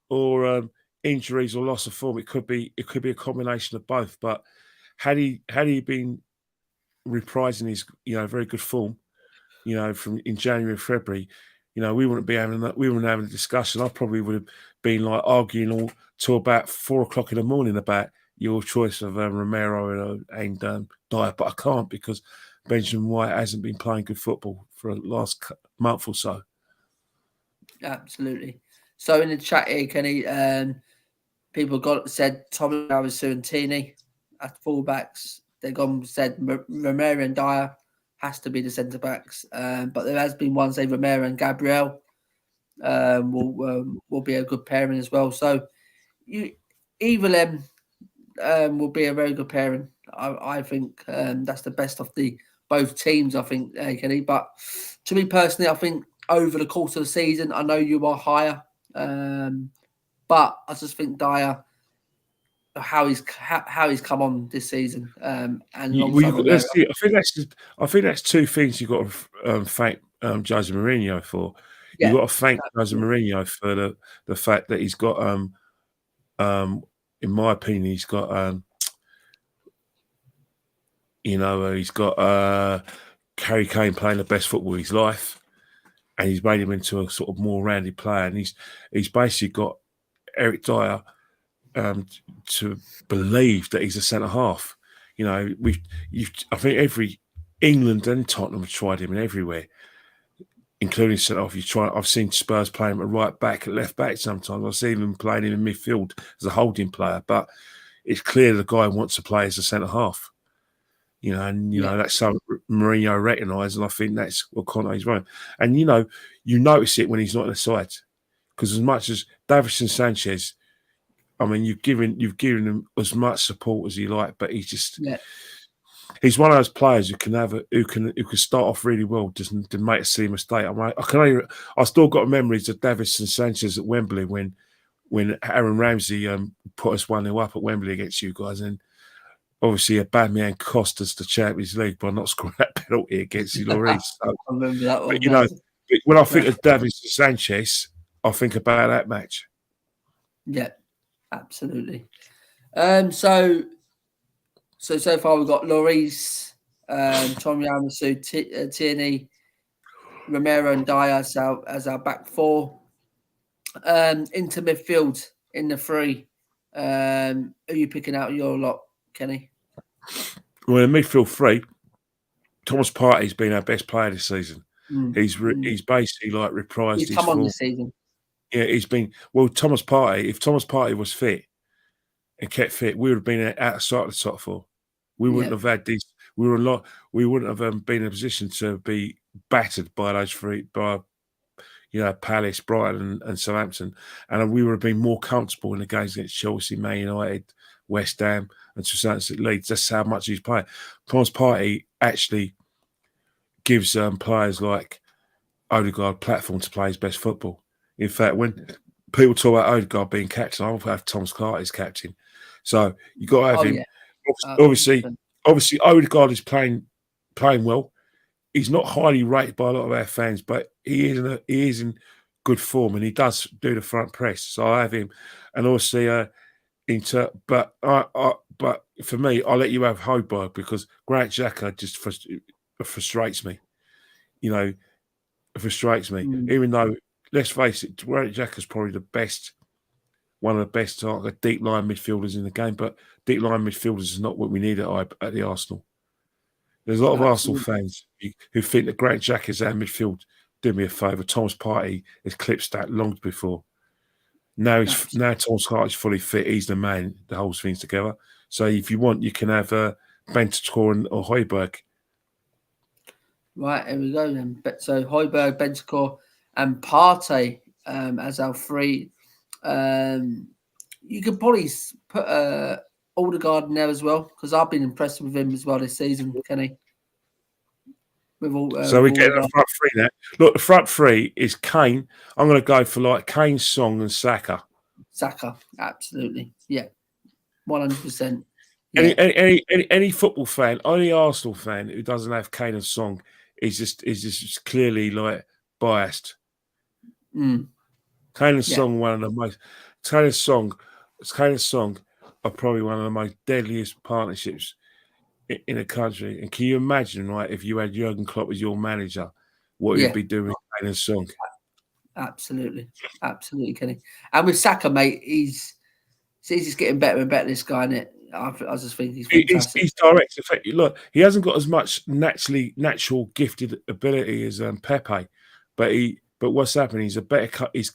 or loss of form, it could be a combination of both. But had he been reprising his very good form, from in January and February, we wouldn't having a discussion. I probably would have been like arguing all till about 4 o'clock in the morning about your choice of Romero and Dyer, but I can't because Benjamin White hasn't been playing good football for the last month or so. Absolutely. So in the chat here, Kenny, people said Tommy Harasu and Tini at fullbacks. They said Romero and Dyer has to be the centre backs, but there has been one say Romero and Gabriel will be a good pairing as well. So either them will be a very good pairing. I think that's the best of the both teams. I think, Kenny. But to me personally, I think over the course of the season, I know you are higher, but I just think Dyer, how he's come on this season, and I think that's two things you've got to thank Jose Mourinho for. You've got to thank Jose Mourinho for the fact that he's got in my opinion, he's got he's got Harry Kane playing the best football of his life, and he's made him into a sort of more rounded player, and he's basically got Eric Dyer to believe that he's a centre half. I think every England and Tottenham have tried him in everywhere, including centre half. I've seen Spurs play him at right back, at left back sometimes. I've seen him playing him in midfield as a holding player, but it's clear the guy wants to play as a centre half. That's something Mourinho recognised, and I think that's what Conte's running. And you notice it when he's not in the side, because as much as Davinson Sanchez, I mean, you've given him as much support as you like, but he's one of those players who can start off really well, just to make a silly mistake. I still got memories of Davinson Sanchez at Wembley when Aaron Ramsey put us 1-0 up at Wembley against you guys, and obviously Aubameyang cost us the Champions League by not scoring that penalty against Lloris. So, I remember that one. But when I think of Davinson Sanchez, I think about that match. Yeah. Absolutely. So far we've got Lloris, Tommy Harasu, Tierney, Romero and Dyer as our back four. Into midfield in the three. Who are you picking out of your lot, Kenny? Well, in midfield three, Thomas Partey's been our best player this season. He's basically like reprised his come form. On this season. Yeah, Thomas Partey. If Thomas Partey was fit and kept fit, we would have been outside of the top four. We wouldn't have had these. We wouldn't have been in a position to be battered by those three. By Palace, Brighton, and Southampton, and we would have been more comfortable in the games against Chelsea, Man United, West Ham, and to certain extent Leeds. That's how much he's playing. Thomas Partey actually gives players like Odegaard platform to play his best football. In fact, when people talk about Odegaard being captain, I'll have Thomas Partey as captain. So you got to have him. Yeah. Obviously, Odegaard is playing well. He's not highly rated by a lot of our fans, but he is in good form, and he does do the front press. So I have him, and obviously, but for me, I'll let you have Højbjerg because Granit Xhaka just frustrates me. It frustrates me. Even though, let's face it, Granit Xhaka is probably one of the best deep line midfielders in the game. But deep line midfielders is not what we need at the Arsenal. There's a lot of Arsenal fans who think that Granit Xhaka is our midfield. Do me a favour. Thomas Partey has clipped that long before. Now Thomas Partey is fully fit. He's the man that holds things together. So if you want, you can have Bentancur or Højbjerg. Right, here we go then. So Højbjerg, Bentancur, and Partey as our three. You could probably put Odegaard in there as well because I've been impressed with him as well this season, Kenny. So we get the front three now. Look, the front three is Kane. I'm going to go for like Kane, Song, and Saka. Saka, absolutely, yeah, 100%. Yeah. Any football fan, any Arsenal fan who doesn't have Kane and Song is just clearly like biased. Kane and Song, one of the most. Kane and Song are probably one of the most deadliest partnerships in a country. And can you imagine, right, if you had Jurgen Klopp as your manager, what he'd be doing with Kane and Song? Absolutely, Kenny. And with Saka, mate, he's just getting better and better. This guy, innit? I just think he's fantastic. He's direct. In fact, look, he hasn't got as much natural gifted ability as Pepe, but what's happening? He's a better. He's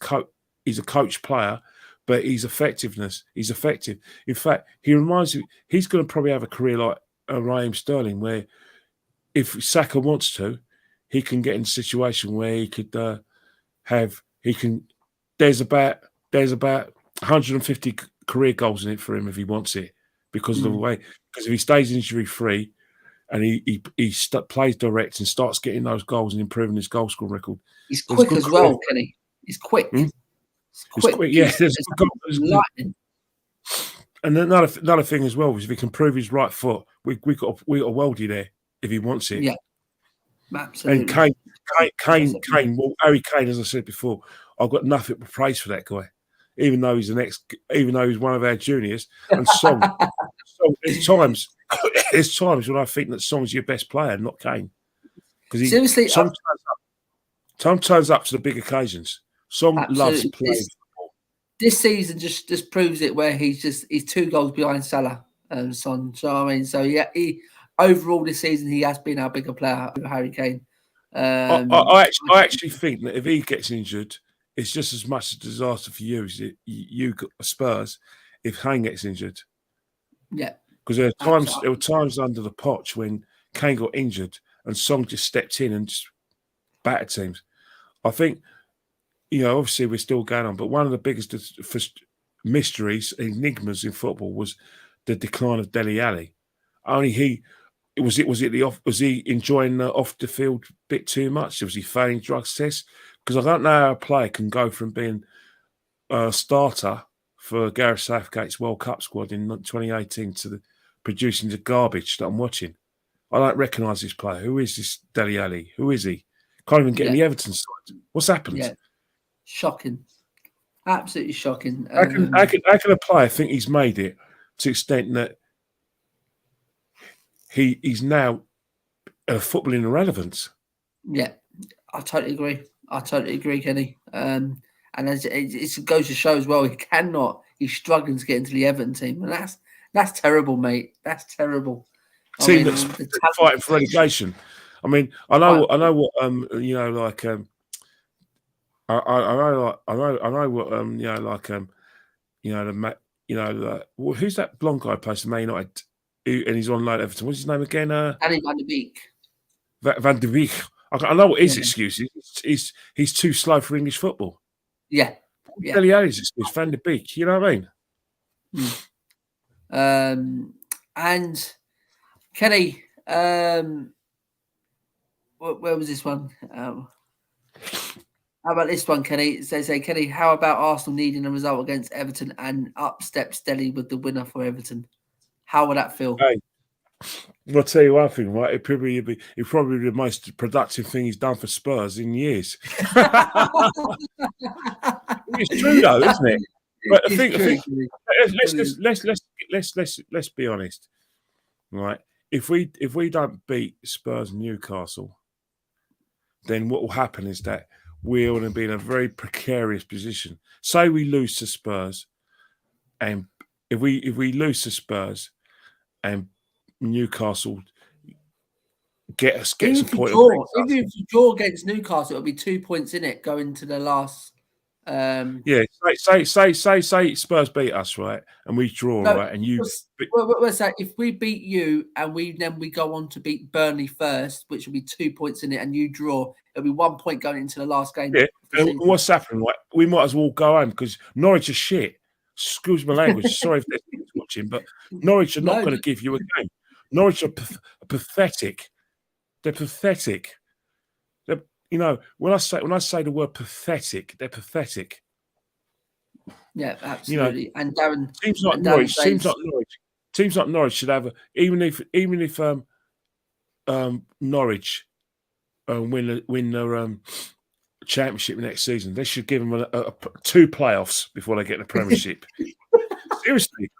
a coach player, but he's effective. In fact, he reminds me. He's going to probably have a career like Raheem Sterling, where if Saka wants to, he can get in a situation where he could There's about 150 career goals in it for him if he wants it because of the way. Because if he stays injury free and he plays direct and starts getting those goals and improving his goal scoring record, he's quick as well, Kenny. He's quick. He's quick. Yeah, there's lightning. And another thing as well is if he can prove his right foot, we got a worldie there if he wants it. Yeah, absolutely. And Kane. Well, Harry Kane, as I said before, I've got nothing but praise for that guy, even though he's one of our juniors. And Song, there's times when I think that Song's your best player, not Kane, because seriously, Song turns up to the big occasions. Song loves playing. This season just proves it where he's 2 goals behind Salah and Son. So I mean, he overall this season he has been our bigger player over Harry Kane. I actually think that if he gets injured, it's just as much a disaster for you as you got Spurs if Kane gets injured. Yeah, because there were times under the Poch when Kane got injured and Song just stepped in and just battered teams. I think. Obviously we're still going on, but one of the biggest mysteries, enigmas in football was the decline of Dele Alli. Was he enjoying the off the field bit too much? Was he failing drugs tests? Because I don't know how a player can go from being a starter for Gareth Southgate's World Cup squad in 2018 to producing the garbage that I'm watching. I don't recognise this player. Who is this Dele Alli? Who is he? Can't even get in the Everton side. What's happened? Yeah. Shocking, absolutely shocking. How can a player think he's made it to the extent that he's now a footballing irrelevance? Yeah, I totally agree, Kenny. And it goes to show as well, he's struggling to get into the Everton team, and that's terrible, mate. That's terrible. Team that's fighting for relegation. I mean, I know what like. Who's that blonde guy who plays for Man United and he's on loan at Everton? What's his name again? Danny Van de Beek. Van de Beek. I know what his excuse is. He's too slow for English football. Yeah. Dele Alli's excuse, Van de Beek. You know what I mean? And Kenny, where was this one? How about this one, Kenny? They say, Kenny, how about Arsenal needing a result against Everton and up steps Dele with the winner for Everton? How would that feel? Hey, I'll tell you one thing, right? It'd probably be the most productive thing he's done for Spurs in years. It's true though, isn't it? But I think let's be honest, right? If we don't beat Spurs and Newcastle, then what will happen is that we're going to be in a very precarious position. Say we lose to Spurs, and if we lose to Spurs and Newcastle get some point. If you draw against Newcastle, it'll be 2 points in it going to the last. Say Spurs beat us, right, and we draw, right, and you. What's that? If we beat you and we go on to beat Burnley first, which will be 2 points in it, and you draw, it'll be 1 point going into the last game. Yeah, and what's happening? Right, we might as well go home because Norwich are shit. Excuse my language. Sorry if they're watching, but Norwich are not going to give you a game. Norwich are pathetic. They're pathetic. You know, when I say the word pathetic, they're pathetic. Yeah, absolutely. You know, and Darren teams like Norwich should have even if Norwich win their championship next season, they should give them 2 playoffs before they get the Premiership. Seriously.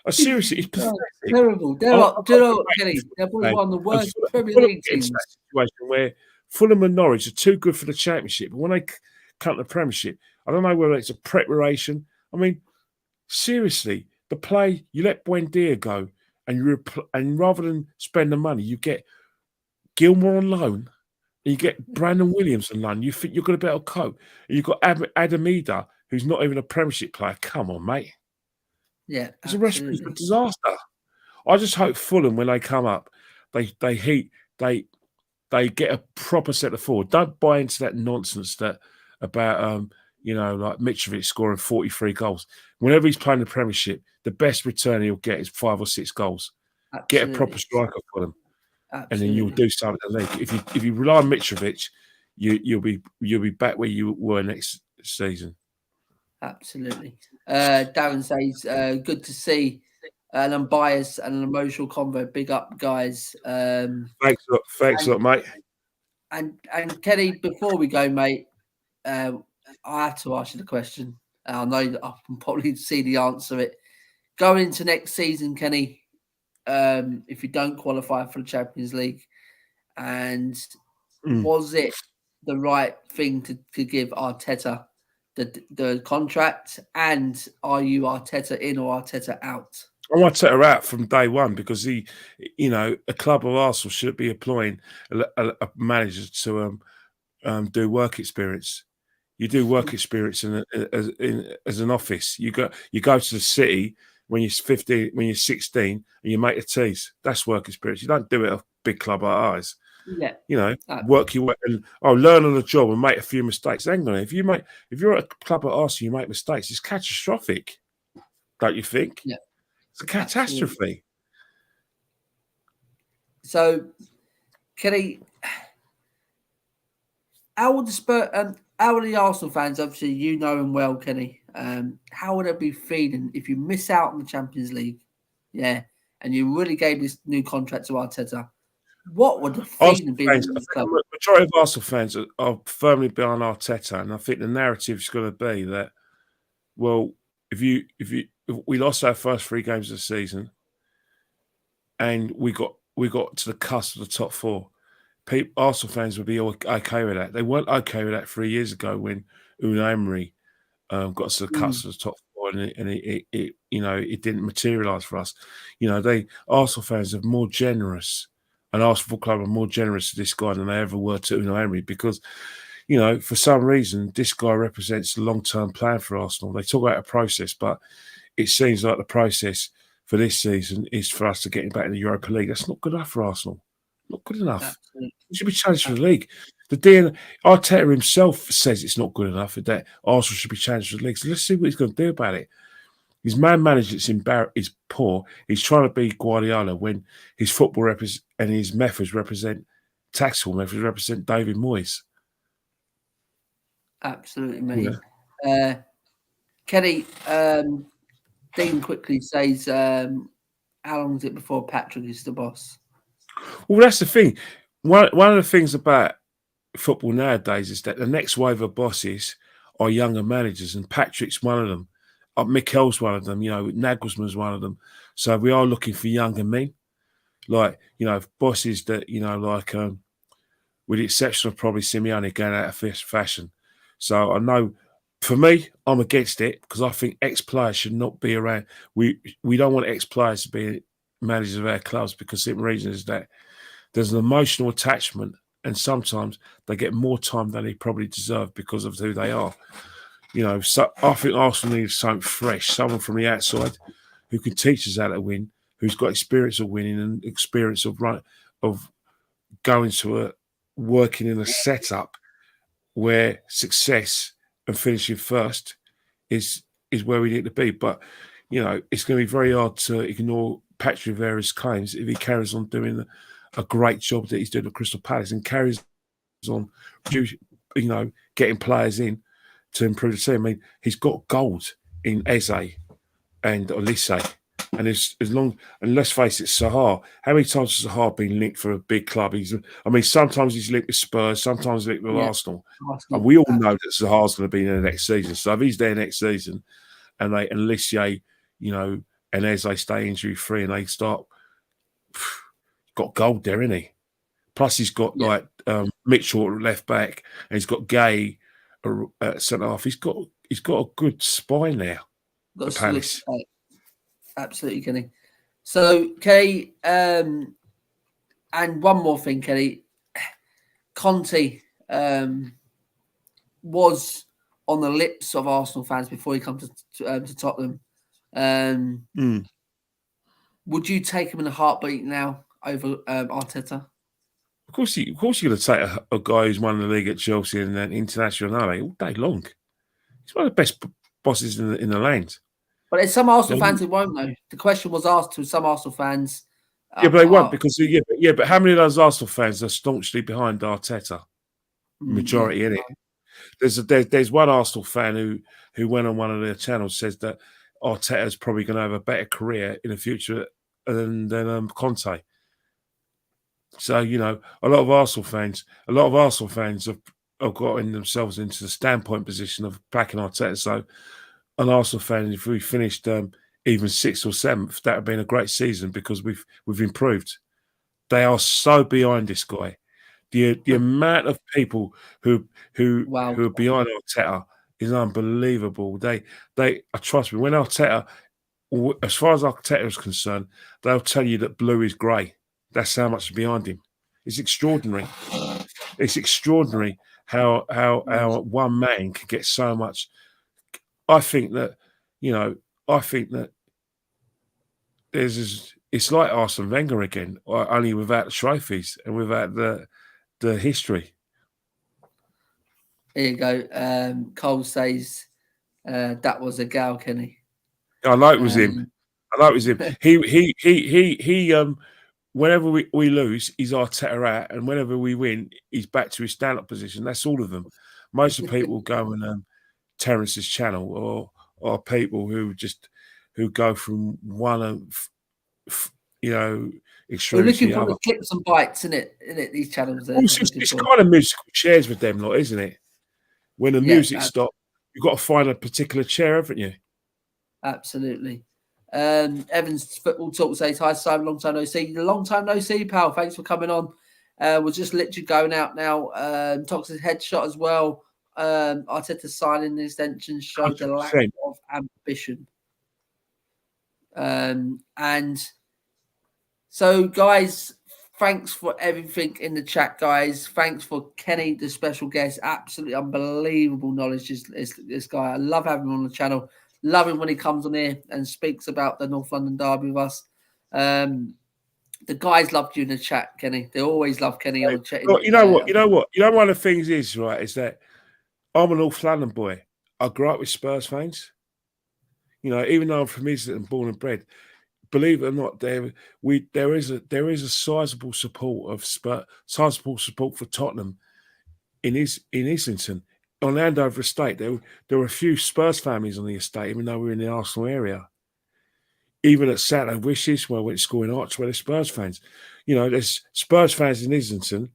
Seriously, it's pathetic. Terrible. They're probably one of the worst Premier League teams. Situation where Fulham and Norwich are too good for the Championship, but when they come to the Premiership, I don't know whether it's a preparation. I mean, seriously, the play you let Buendia go, and rather than spend the money, you get Gilmore on loan, and you get Brandon Williams on loan. You think you're going to be able to cope, and you've got Adamida, who's not even a Premiership player. Come on, mate. Yeah, it's a recipe for disaster. I just hope Fulham, when they come up, they get a proper centre forward. Don't buy into that nonsense about like Mitrovic scoring 43 goals. Whenever he's playing the Premiership, the best return he'll get is 5 or 6 goals. Absolutely. Get a proper striker for them, and then you'll do something in the league. If you rely on Mitrovic, you'll be back where you were next season. Absolutely. Darren says, good to see an unbiased and an emotional convo. Big up, guys. Thanks a lot, mate. And Kenny, before we go, mate, I have to ask you the question. I know that I can probably see the answer. It going into next season, Kenny, if you don't qualify for the Champions League, and was it the right thing to give Arteta the contract, and are you Arteta in or Arteta out? I want Arteta out from day one because a club of Arsenal should be employing a manager to do work experience. You do work experience as an office. You go to the city when you're 15, when you're 16, and you make a teas. That's work experience. You don't do it at a big club like ours. Yeah, work your way and learn on the job and make a few mistakes. Hang on, if you're at a club at Arsenal, you make mistakes, it's catastrophic, don't you think? Yeah, it's a catastrophe. Absolutely. So, Kenny, how would the Arsenal fans, obviously you know them well, Kenny, how would it be feeling if you miss out on the Champions League, and you really gave this new contract to Arteta? What would the feeling be? The majority of Arsenal fans are firmly behind Arteta, and I think the narrative is going to be that, well, if we lost our first 3 games of the season, and we got to the cusp of the top 4, Arsenal fans would be okay with that. They weren't okay with that 3 years ago when Unai Emery got us to the cusp of the top 4, and it didn't materialise for us. Arsenal fans are more generous. And Arsenal Club are more generous to this guy than they ever were to Unai Emery because, for some reason, this guy represents a long-term plan for Arsenal. They talk about a process, but it seems like the process for this season is for us to get back in the Europa League. That's not good enough for Arsenal. Not good enough. He should be challenged for the league. The DNA, Arteta himself says it's not good enough, and that Arsenal should be challenged for the league. So let's see what he's going to do about it. His man management is poor. He's trying to be Guardiola when his football and his methods represent tactical methods represent David Moyes. Absolutely, mate. Kenny, Dean quickly says, how long is it before Patrick is the boss? Well, that's the thing. One of the things about football nowadays is that the next wave of bosses are younger managers, and Patrick's one of them. Mikel's one of them. Nagelsmann's one of them. So we are looking for younger men, like bosses that with the exception of probably Simeone going out of fashion. So I know, for me, I'm against it because I think ex-players should not be around. We don't want ex-players to be managers of our clubs because the reason is that there's an emotional attachment, and sometimes they get more time than they probably deserve because of who they are. So I think Arsenal needs something fresh, someone from the outside who can teach us how to win, who's got experience of winning and experience of going to working in a setup where success and finishing first is where we need to be. But it's going to be very hard to ignore Patrick Vieira's claims if he carries on doing a great job that he's doing at Crystal Palace and carries on, getting players in to improve the team. I mean, he's got gold in Eze and Olise. And let's face it, Sahar. How many times has Sahar been linked for a big club? Sometimes he's linked with Spurs, sometimes linked with Arsenal. And we all know that Sahar's going to be there next season. So if he's there next season, and Olise, and Eze stay injury free, and they start, got gold there, isn't he? Plus he's got Mitchell at left back, and he's got Gay at centre half. He's got a good spine there. Got the Palace. Absolutely, Kenny. So, Kenny, and one more thing, Kenny. Conte was on the lips of Arsenal fans before he comes to Tottenham. Would you take him in a heartbeat now over Arteta? Of course you're going to take a guy who's won the league at Chelsea and then international all day long. He's one of the best bosses in the land. But there's some Arsenal fans who won't know. The question was asked to some Arsenal fans. Yeah, but they won't because but how many of those Arsenal fans are staunchly behind Arteta? Majority in it. There's one Arsenal fan who went on one of their channels says that Arteta's probably going to have a better career in the future than Conte. So a lot of Arsenal fans have gotten themselves into the standpoint position of backing Arteta. So an Arsenal fan, if we finished even 6th or 7th, that would have been a great season because we've improved. They are so behind this guy. The amount of people who are behind Arteta is unbelievable. They trust me. When Arteta, as far as Arteta is concerned, they'll tell you that blue is grey. That's how much is behind him. It's extraordinary. It's extraordinary how one man can get so much. I think that it's like Arsene Wenger again, only without the trophies and without the history. Here you go. Cole says that was a gal, Kenny. I know it was him. He whenever we lose, he's Arteta out, and whenever we win, he's back to his stand-up position. That's all of them. Most of the people go on Terrence's channel or people who go from one extreme. We're looking for the clips and bites, isn't it? These channels. It's kind of musical chairs with them, isn't it? When the music stops, you've got to find a particular chair, haven't you? Absolutely. Evans Football Talk says, hi, Simon, long time no see. Long time no see, pal. Thanks for coming on. We're just literally going out now. Toxic headshot as well. Arteta signing the extension showed the lack of ambition. And so, guys, thanks for everything in the chat, guys. Thanks for Kenny, the special guest. Absolutely unbelievable knowledge. This guy. I love having him on the channel. Love him when he comes on here and speaks about the North London Derby with us. The guys loved you in the chat, Kenny. They always love Kenny on the chat. You know what? One of the things is, right, is that I'm a North London boy. I grew up with Spurs fans. Even though I'm from Islington, born and bred, believe it or not, there is a sizable support for Tottenham in Islington. On Andover Estate, there were a few Spurs families on the estate, even though we were in the Arsenal area. Even at Saturday Wishes, where I went to school in Arch, where there's Spurs fans. There's Spurs fans in Islington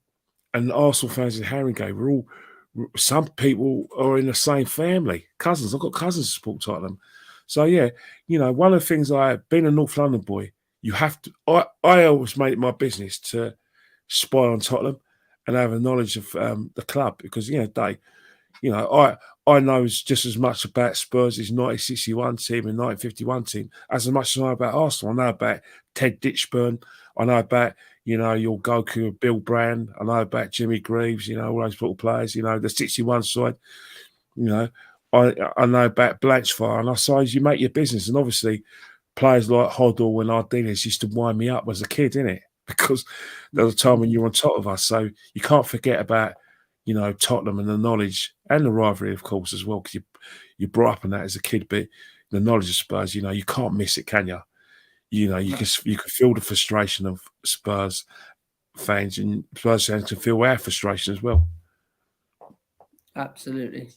and Arsenal fans in Haringey. Some people are in the same family. Cousins. I've got cousins who support Tottenham. So, yeah, one of the things being a North London boy, you have to, I always made it my business to spy on Tottenham and have a knowledge of the club because, I know just as much about Spurs' 1961 team and 1951 team as much as I know about Arsenal. I know about Ted Ditchburn. I know about, your Goku, Bill Brand. I know about Jimmy Greaves, all those little players, the 61 side. I know about Blanchfire. And I suppose you make your business. And obviously, players like Hoddle and Ardiles used to wind me up as a kid, innit? Because there was a time when you were on top of us. So you can't forget about Tottenham and the knowledge and the rivalry, of course, as well, because you brought up on that as a kid. But the knowledge of Spurs, you can't miss it, can you? You can feel the frustration of Spurs fans, and Spurs fans can feel our frustration as well. Absolutely.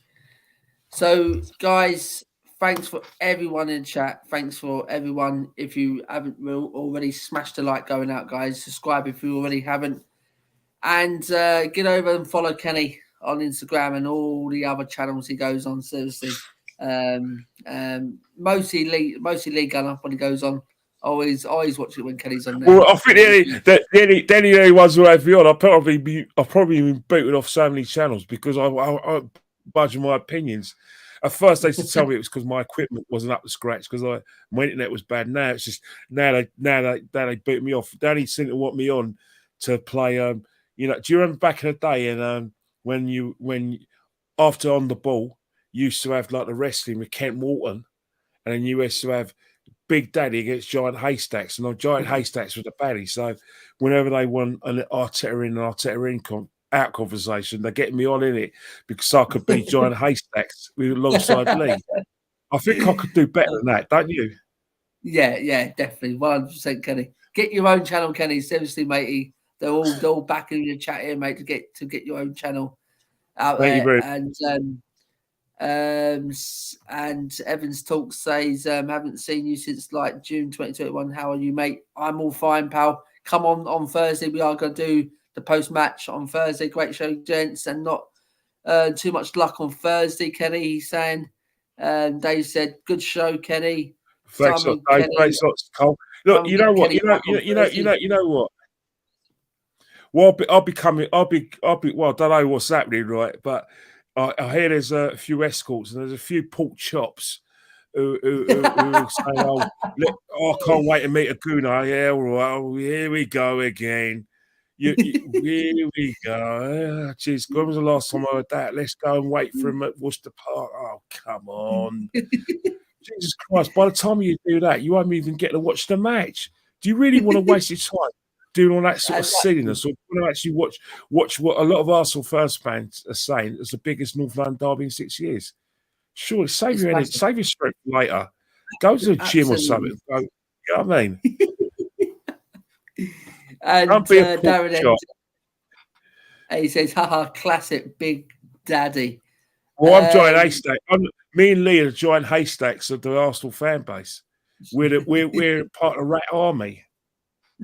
So, guys, thanks for everyone in chat. Thanks for everyone. If you haven't already, smashed the like going out, guys. Subscribe if you already haven't. And get over and follow Kenny on Instagram and all the other channels he goes on. Seriously, mostly League Gunner when he goes on. Always watch it when Kenny's on there. Well, I think the only ones who have me on, I've probably been booted off so many channels because I budge my opinions. At first, they used to tell me it was because my equipment wasn't up to scratch because my internet was bad. Now it's just now they boot me off. They only seem to want me on to play. Do you remember back in the day and when after On the Ball you used to have like the wrestling with Kent Walton, and then you used to have Big Daddy against Giant Haystacks, and Giant Haystacks was the baddie. So whenever they want an Arteta in out conversation, they're getting me on in it because I could be Giant Haystacks alongside Lee. I think I could do better than that, don't you? Yeah, definitely, 100%, Kenny. Get your own channel, Kenny. Seriously, matey. They're all backing your chat here, mate, to get your own channel out there. And Evans Talk says, haven't seen you since like June 2021. How are you, mate? I'm all fine, pal. Come on Thursday. We are going to do the post-match on Thursday. Great show, gents, and not too much luck on Thursday, Kenny. He's saying. Dave said, good show, Kenny. Thanks, Dave. Thanks, Cole. Look, you know what? You know what? Well, Well, I don't know what's happening, right? But I hear there's a few escorts and there's a few pork chops who say, I can't wait to meet a Guna. Yeah, all right. Oh, here we go again. Here we go. Jeez, when was the last time I heard that? Let's go and wait for him at Worcester Park. Oh, come on. Jesus Christ, by the time you do that, you won't even get to watch the match. Do you really want to waste your time doing all that sort of silliness? Or do you want to actually watch what a lot of Arsenal first fans are saying is the biggest North London derby in 6 years? Sure, save your strength later. Go to the gym or something. You know what I mean? And Darren, he says, haha, classic Big Daddy. Well, I'm Giant Haystack. Me and Lee are Giant Haystacks of the Arsenal fan base. We're part of the Rat Army.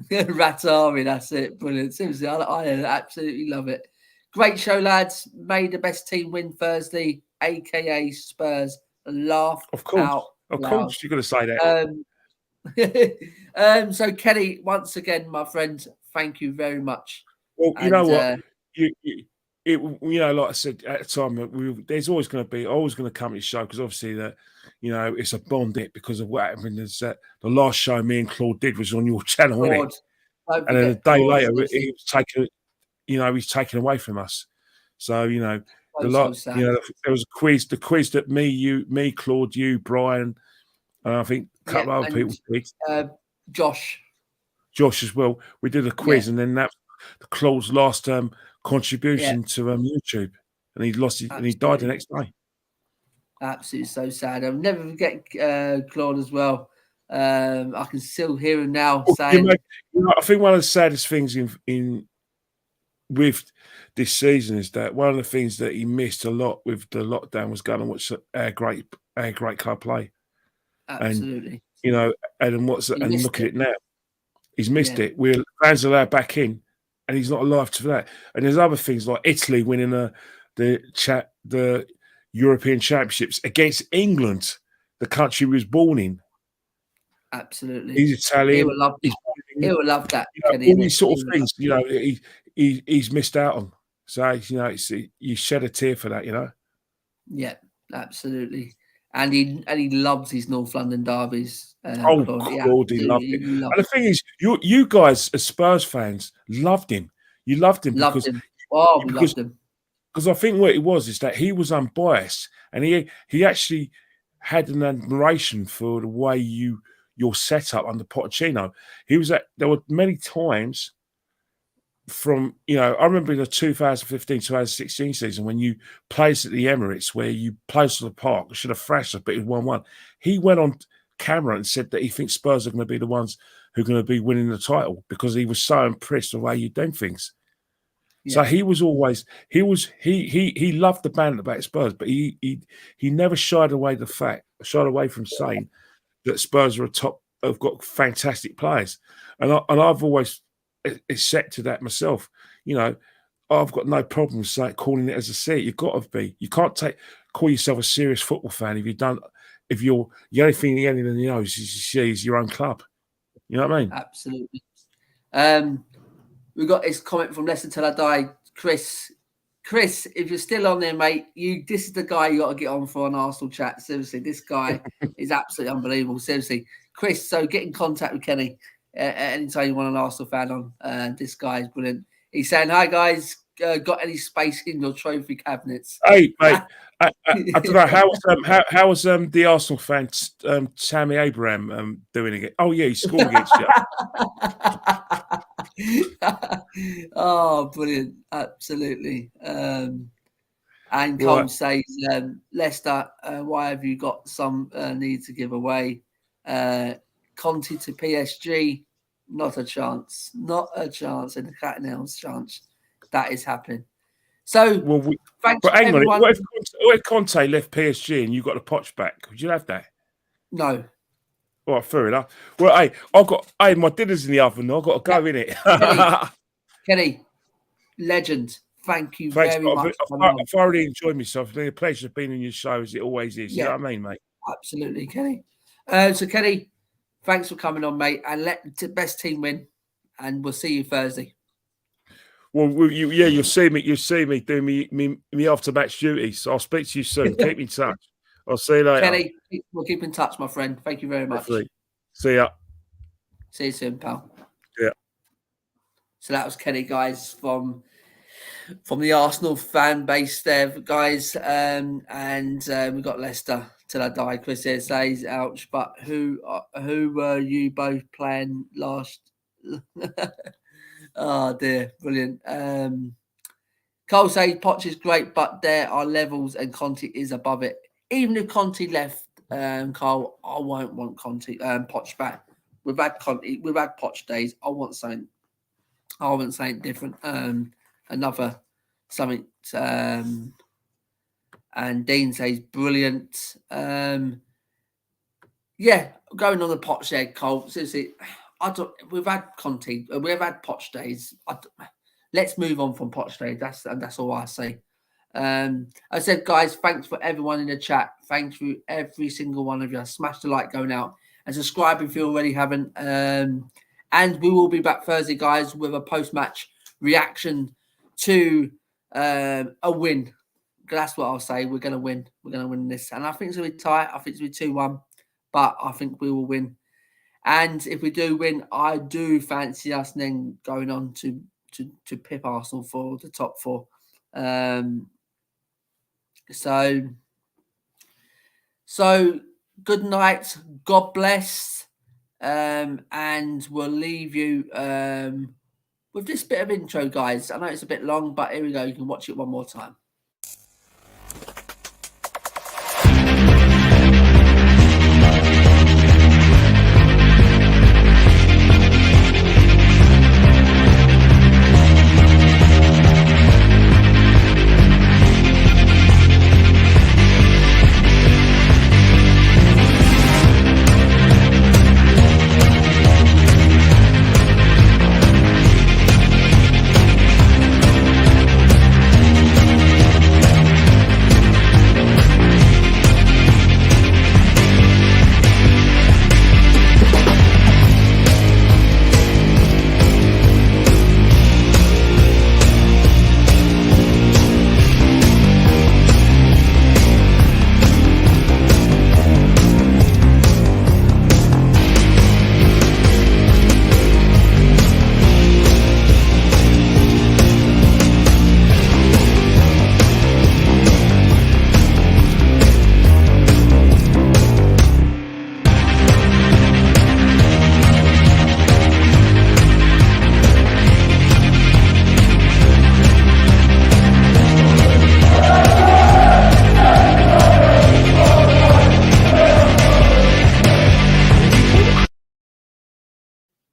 Rat Army, that's it. Brilliant. Seriously, I absolutely love it. Great show, lads. May the best team win Thursday, aka Spurs. Laugh of course, out of loud. course, you're going to say that. So Kenny, once again, my friend, thank you very much. Well, you know what, like I said at the time, there's always going to come to the show because obviously that, it's a bond it because of what happened. Is that the last show me and Claude did was on your channel, wasn't it? And then a day later, he was taken. He's taken away from us. So there was a quiz. The quiz that me, Claude, you, Brian, and I think a couple of other people did. Josh as well. We did a quiz, and then that the Claude's last contribution to YouTube, and he lost it, and he died the next day. Absolutely so sad. I'll never forget Claude as well. I can still hear him now saying, I think one of the saddest things in with this season is that one of the things that he missed a lot with the lockdown was going to watch our great club play. Absolutely. And and look at it now. He's missed it. We're fans allowed back in, and he's not alive to that. And there's other things like Italy winning the European Championships against England, the country he was born in. Absolutely. He's Italian. He will love that. He will love that. All these sort of things, he's missed out on. So, you shed a tear for that, Yeah, absolutely. And he loves his North London derbies. Claude, he loved it. And the thing is, you guys as Spurs fans loved him. You loved him because we loved him. Because I think what it was is that he was unbiased, and he actually had an admiration for the way you're set up under Pochettino. There were many times from, I remember in the 2015-2016 season when you played at the Emirates, where you played to the park, should have thrashed us, but it was 1-1. He went on camera and said that he thinks Spurs are going to be the ones who are going to be winning the title because he was so impressed with the way you do things. Yeah. So he was always he loved the banter about Spurs, but he never shied away from saying that Spurs have got fantastic players, and I've always accepted that myself. I've got no problem calling it as I see it. You've got to be. You can't call yourself a serious football fan if you're the only thing anyone knows is your own club. You know what I mean? Absolutely. We got this comment from Leicester Till I Die, Chris. Chris, if you're still on there, mate, this is the guy you got to get on for an Arsenal chat. Seriously, this guy is absolutely unbelievable. Seriously, Chris. So get in contact with Kenny anytime you want an Arsenal fan on. This guy is brilliant. He's saying, "Hi guys, got any space in your trophy cabinets?" Hey, mate. I don't know how was the Arsenal fan Tammy Abraham doing again? Oh yeah, he scored against you. Oh, brilliant! Absolutely. And Cole says, Leicester, why have you got some need to give away? Conte to PSG, not a chance. Not a chance in the cat and mouse chance. That is happening. So, thanks but hang everyone. on, what if Conte left PSG and you got the Poch back? Would you have that? No. All right, fair enough. Well, hey, my dinner's in the oven. I've got to go in it. Kenny, legend. Thank you very much. I've thoroughly enjoyed myself. It's been a pleasure being in your show, as it always is. You know what I mean, mate? Absolutely, Kenny. So, Kenny, thanks for coming on, mate. And let the best team win. And we'll see you Thursday. Well, you'll see me. You'll see me doing me after match duties. So I'll speak to you soon. Keep in touch. I'll see you later. Kenny, we'll keep in touch, my friend. Thank you very much. Definitely. See ya. See you soon, pal. Yeah. So that was Kenny, guys, from the Arsenal fan base there, guys. And we got Leicester Till I Die. Chris here says, ouch, but who were you both playing last? Oh dear, brilliant. Cole says Poch is great, but there are levels and Conte is above it. Even if Conte left, Cole, I won't want Poch back. We've had Poch days. I want something different. Another something. And Dean says brilliant. Yeah, going on the Poch there, Cole. Seriously, we've had Conte. We've had Poch days. Let's move on from Poch days. That's all I say. I said, guys, thanks for everyone in the chat. Thanks for every single one of you. Smash the like going out and subscribe if you already haven't. And we will be back Thursday, guys, with a post-match reaction to a win. That's what I'll say. We're going to win. We're going to win this. And I think it's going to be tight. I think it's going to be 2-1. But I think we will win. And if we do win, I do fancy us then going on to pip Arsenal for the top four. So good night. God bless. and we'll leave you with this bit of intro, guys. I know it's a bit long, but here we go. You can watch it one more time.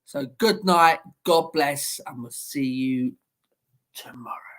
So good night, God bless, and we'll see you tomorrow.